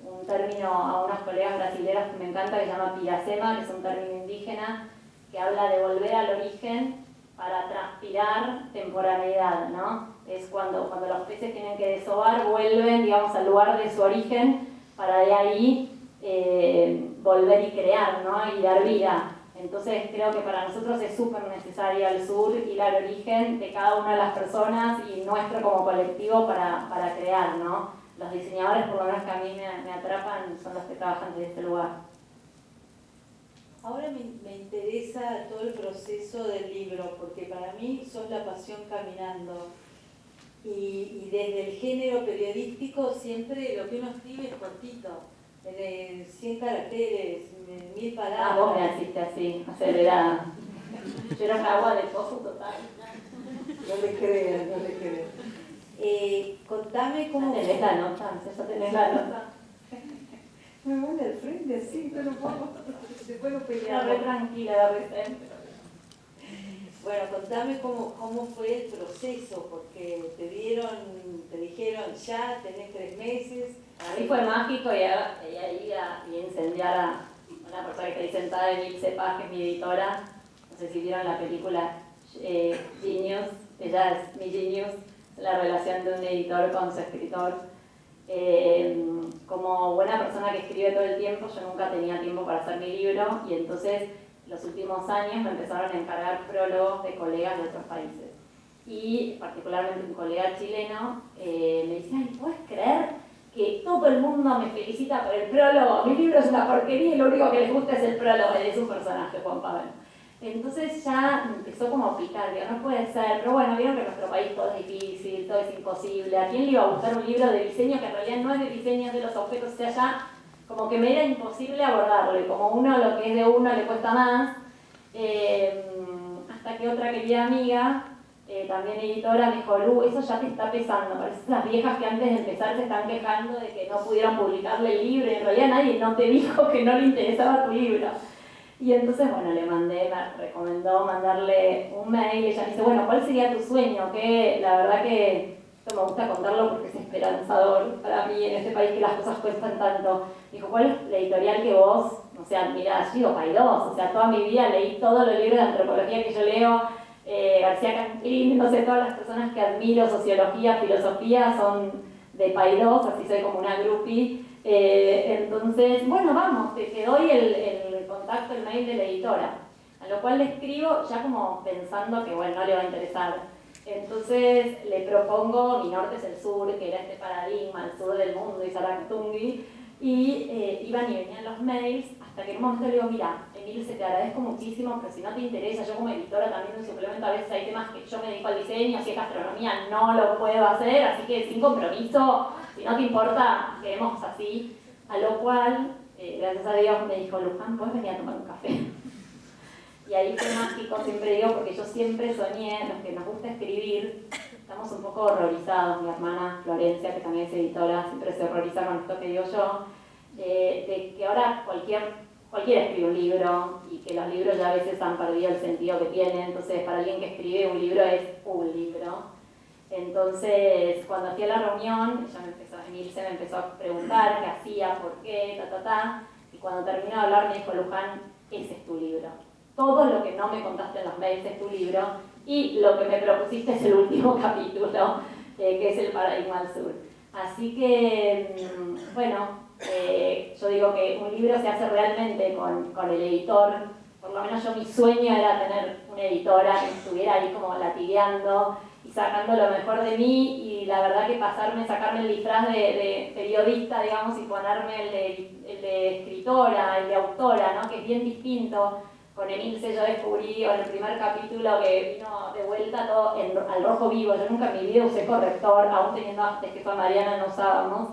un término a unos colegas brasileños que me encanta, que se llama piracema, que es un término indígena, que habla de volver al origen para transpirar temporaneidad, ¿no? Es cuando los peces tienen que desovar, vuelven, digamos, al lugar de su origen, para de ahí volver y crear, ¿no? Y dar vida. Entonces creo que para nosotros es súper necesario el sur, ir al origen de cada una de las personas y nuestro como colectivo para crear, ¿no? Los diseñadores, por lo menos que a mí me atrapan, son los que trabajan desde este lugar. Ahora me interesa todo el proceso del libro, porque para mí sos la pasión caminando. Y desde el género periodístico siempre lo que uno escribe es cortito, de 100 caracteres, 1000 palabras. Ah, vos me hiciste así, acelerada. Yo era un agua de pozo total. No le creo. Contame cómo... Ya tenés la nota, ya tenés la nota. Me van al frente así, no lo puedo. Después lo Era peleamos. re tranquila, re zen. Bueno, contame cómo fue el proceso, porque te dijeron ya, tenés 3 meses. Para mí fue mágico y ahí y incendiar a una persona que está ahí sentada, Emilce Paz, que es mi editora. No sé si vieron la película Genius, ella es mi Genius, la relación de un editor con su escritor. Como buena persona que escribe todo el tiempo, yo nunca tenía tiempo para hacer mi libro y entonces los últimos años me empezaron a encargar prólogos de colegas de otros países. Y particularmente un colega chileno me dice, ay, ¿puedes creer que todo el mundo me felicita por el prólogo? Mi libro es una porquería y lo único que les gusta es el prólogo, es un personaje, Juan Pablo. Entonces ya empezó como a picar, digo, no puede ser, pero bueno, vieron que en nuestro país todo es difícil, todo es imposible. ¿A quién le iba a gustar un libro de diseño que en realidad no es de diseño, es de los objetos? O sea, ya como que me era imposible abordarlo, y como uno lo que es de uno le cuesta más, hasta que otra querida amiga, también editora, me dijo, Lu, eso ya te está pesando, parece esas viejas que antes de empezar se están quejando de que no pudieron publicarle el libro, y en realidad nadie no te dijo que no le interesaba tu libro. Y entonces, bueno, me recomendó mandarle un mail y ella me dice, bueno, ¿cuál sería tu sueño? Que la verdad que esto me gusta contarlo porque es esperanzador para mí en este país que las cosas cuestan tanto. Dijo, ¿cuál es la editorial que vos o sea, mira, yo digo Paidós, o sea, toda mi vida leí todos los libros de antropología que yo leo, García Campín, no sé, todas las personas que admiro, sociología, filosofía, son de Paidós, así soy como una groupie. Entonces, bueno, vamos, te doy el contacto, el mail de la editora, a lo cual le escribo ya como pensando que, bueno, no le va a interesar. Entonces le propongo Mi Norte es el Sur, que era este paradigma, el sur del mundo, y Saractungi, y iban y venían los mails, hasta que en un momento le digo, mira, Emilce, te agradezco muchísimo, pero si no te interesa, yo como editora también de un suplemento, a veces hay temas que yo me dedico al diseño, si es gastronomía no lo puedo hacer, así que sin compromiso, si no te importa, quedemos así. A lo cual, gracias a Dios, me dijo, Luján, ¿puedes venir a tomar un café? Y ahí fue mágico, siempre digo, porque yo siempre soñé, los que nos gusta escribir, estamos un poco horrorizados, mi hermana Florencia, que también es editora, siempre se horroriza con esto que digo yo, de que ahora cualquiera escribe un libro y que los libros ya a veces han perdido el sentido que tienen, entonces para alguien que escribe un libro es un libro. Entonces, cuando fui a la reunión, Emilce me empezó a preguntar qué hacía, por qué, y cuando terminó de hablar me dijo, Luján, ese es tu libro. Todo lo que no me contaste en los mails es tu libro, y lo que me propusiste es el último capítulo, que es el Paradigma al Sur. Así que, bueno, yo digo que un libro se hace realmente con el editor. Por lo menos yo, mi sueño era tener una editora que estuviera ahí como latigueando y sacando lo mejor de mí, y la verdad que sacarme el disfraz de periodista, digamos, y ponerme el de escritora, el de autora, ¿no? Que es bien distinto. Con Emilce yo descubrí en el primer capítulo que vino de vuelta todo al rojo vivo. Yo nunca en mi vida usé corrector, aún teniendo antes que fue Mariana no usábamos.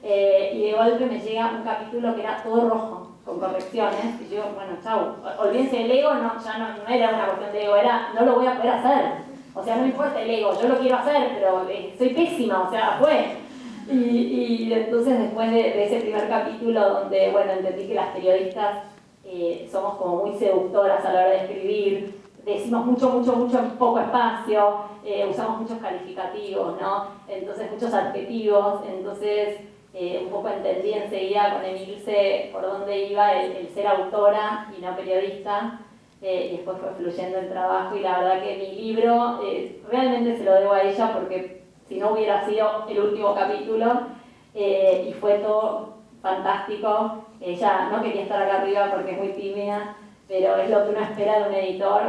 Y de golpe me llega un capítulo que era todo rojo, con correcciones, y yo, bueno, chau, olvídense del ego, ya no era una cuestión de ego, era, no lo voy a poder hacer. O sea, no me importa el ego, yo lo quiero hacer, pero soy pésima, o sea, fue. Y entonces después de ese primer capítulo donde, bueno, entendí que las periodistas somos como muy seductoras a la hora de escribir, decimos mucho en poco espacio, usamos muchos calificativos, ¿no? Entonces muchos adjetivos, entonces un poco entendí enseguida con Emilce por dónde iba el ser autora y no periodista, y después fue fluyendo el trabajo, y la verdad que mi libro realmente se lo debo a ella, porque si no hubiera sido el último capítulo, y fue todo fantástico. Ella no quería estar acá arriba porque es muy tímida, pero es lo que uno espera de un editor.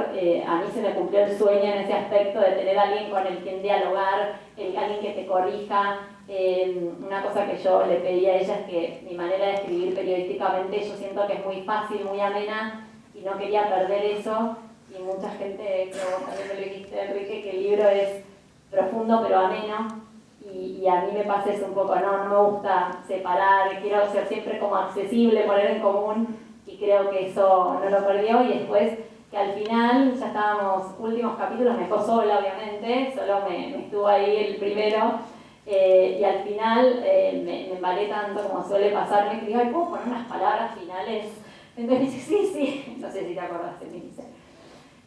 A mí se me cumplió el sueño en ese aspecto de tener a alguien con el quien dialogar, alguien que te corrija. Una cosa que yo le pedí a ella es que mi manera de escribir periodísticamente, yo siento que es muy fácil, muy amena, y no quería perder eso. Y mucha gente, creo vos también me lo dijiste, Enrique, que el libro es profundo pero ameno. Y a mí me pasa eso un poco, no me gusta separar, quiero ser siempre como accesible, poner en común, y creo que eso no lo perdió. Y después, que al final, ya estábamos, últimos capítulos, me dejó sola obviamente, solo me estuvo ahí el primero, y al final me embalé tanto como suele pasar, me dijo, ¿puedo poner unas palabras finales? Entonces me dice, sí, no sé si te acordaste, me dice.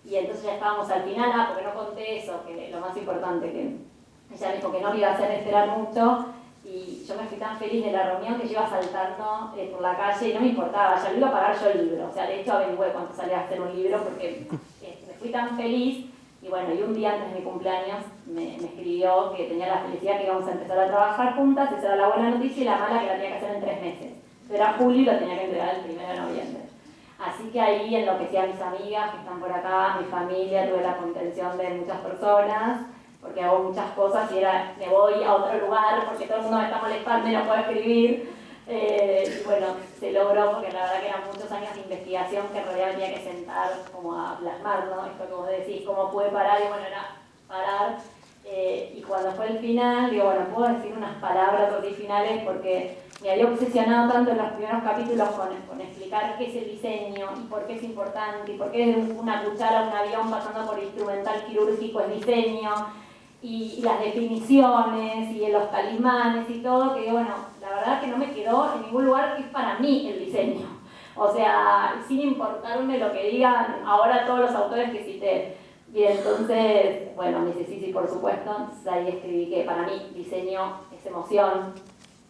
Y entonces ya estábamos al final, porque no conté eso, que lo más importante, que ella me dijo que no me iba a hacer esperar mucho, y yo me fui tan feliz de la reunión que yo iba saltando por la calle y no me importaba, ya lo iba a pagar yo el libro. O sea, de hecho averigüé cuánto salía a hacer un libro, porque me fui tan feliz. Y bueno, y un día antes de mi cumpleaños me escribió que tenía la felicidad que íbamos a empezar a trabajar juntas, esa era la buena noticia, y la mala que la tenía que hacer en 3 meses. Pero era julio y lo tenía que entregar el 1 de noviembre. Así que ahí enloquecí a mis amigas que están por acá, mi familia, tuve la contención de muchas personas, porque hago muchas cosas y era, me voy a otro lugar porque todo el mundo me está molestando y no puedo escribir. Y bueno, se logró, porque la verdad que eran muchos años de investigación que en realidad tenía que sentar como a plasmar, ¿no? Esto que vos decís, cómo pude parar, y bueno, era parar. Y cuando fue el final, digo, bueno, puedo decir unas palabras así finales, porque me había obsesionado tanto en los primeros capítulos con explicar qué es el diseño y por qué es importante, y por qué una cuchara, un avión pasando por instrumental quirúrgico es diseño, y las definiciones y los talismanes y todo, que bueno, la verdad que no me quedó en ningún lugar que es para mí el diseño. O sea, sin importarme lo que digan ahora todos los autores que cité. Y entonces, bueno, me dice sí, por supuesto. Entonces ahí escribí que para mí diseño es emoción,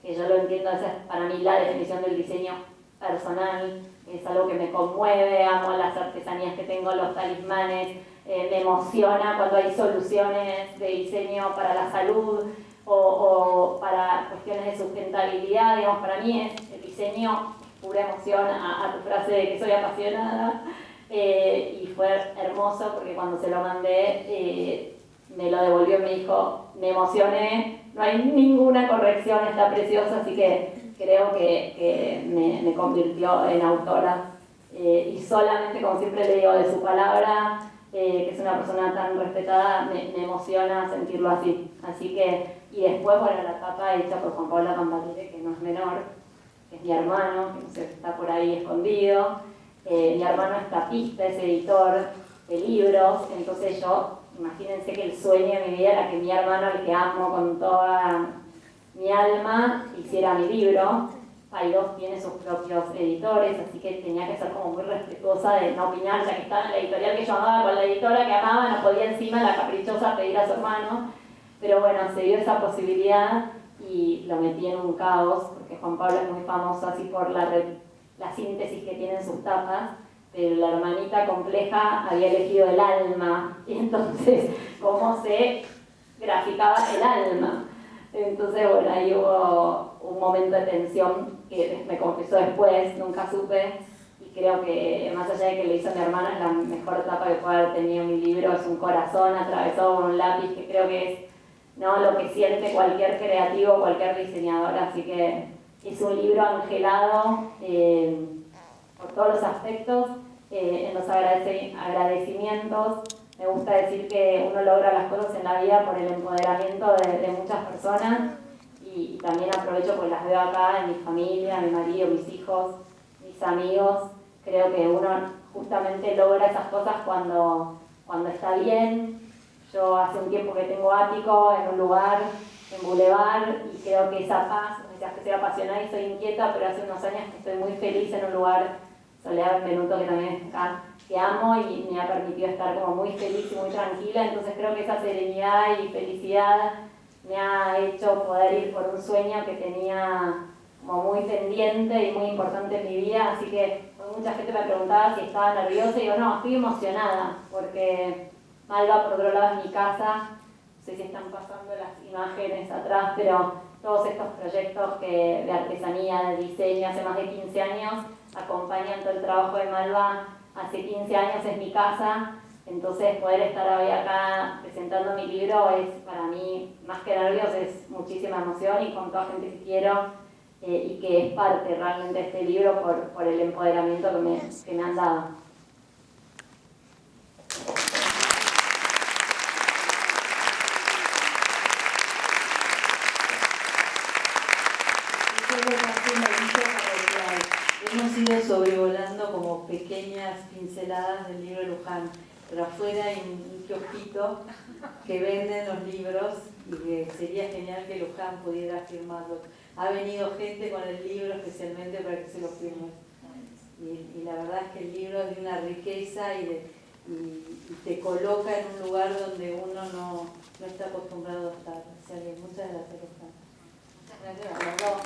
que yo lo entiendo, esa es para mí la definición del diseño personal, es algo que me conmueve, amo las artesanías que tengo, los talismanes, me emociona cuando hay soluciones de diseño para la salud o para cuestiones de sustentabilidad. Digamos, para mí el diseño es pura emoción, a tu frase de que soy apasionada, y fue hermoso porque cuando se lo mandé me lo devolvió y me dijo, me emocioné, no hay ninguna corrección, está precioso, así que creo que me convirtió en autora. Y solamente, como siempre le digo, de su palabra, que es una persona tan respetada, me emociona sentirlo así. Así que, y después, bueno, la tapa hecha por Juan Pablo Cambarile, que no es menor, que es mi hermano, que no sé, está por ahí escondido. Mi hermano es tapista, es editor de libros, entonces yo, imagínense que el sueño de mi vida era que mi hermano, al que amo con toda mi alma, hiciera mi libro. Paidós tiene sus propios editores, así que tenía que ser como muy respetuosa de no opinar, ya que estaba en la editorial que yo amaba, con la editora que amaba, no podía encima la caprichosa pedir a su hermano. Pero bueno, se dio esa posibilidad y lo metí en un caos, porque Juan Pablo es muy famoso así por la síntesis que tiene en sus tapas, pero la hermanita compleja había elegido el alma, y entonces cómo se graficaba el alma. Entonces, bueno, ahí hubo un momento de tensión que me confesó después, nunca supe, y creo que más allá de que le hizo a mi hermana, es la mejor etapa que puede haber tenido mi libro, es un corazón atravesado por un lápiz, que creo que es, ¿no?, lo que siente cualquier creativo, cualquier diseñador, así que es un libro angelado por todos los aspectos, en los agradecimientos. Me gusta decir que uno logra las cosas en la vida por el empoderamiento de muchas personas, y también aprovecho porque las veo acá en mi familia, mi marido, mis hijos, mis amigos. Creo que uno justamente logra esas cosas cuando está bien. Yo hace un tiempo que tengo ático en un lugar, en Boulevard, y creo que esa paz, me decías que soy apasionada y soy inquieta, pero hace unos años que estoy muy feliz en un lugar, Soledad Benvenuto, que también es acá, que amo y me ha permitido estar como muy feliz y muy tranquila. Entonces creo que esa serenidad y felicidad me ha hecho poder ir por un sueño que tenía como muy pendiente y muy importante en mi vida. Así que mucha gente me preguntaba si estaba nerviosa y digo, no, estoy emocionada porque Malva, por otro lado, es mi casa. No sé si están pasando las imágenes atrás, pero todos estos proyectos de artesanía, de diseño, hace más de 15 años, acompañan todo el trabajo de Malva. Hace 15 años es mi casa, entonces poder estar hoy acá presentando mi libro es para mí, más que nervios, es muchísima emoción, y con toda gente que quiero y que es parte realmente de este libro por el empoderamiento que me han dado. Hemos ido sobrevolando como pequeñas pinceladas del libro de Luján, pero afuera hay un kiosquito que venden los libros y que sería genial que Luján pudiera firmarlos. Ha venido gente con el libro especialmente para que se lo firme. Y la verdad es que el libro es de una riqueza y te coloca en un lugar donde uno no está acostumbrado a estar. O sea, muchas gracias, Luján. Muchas gracias a los dos.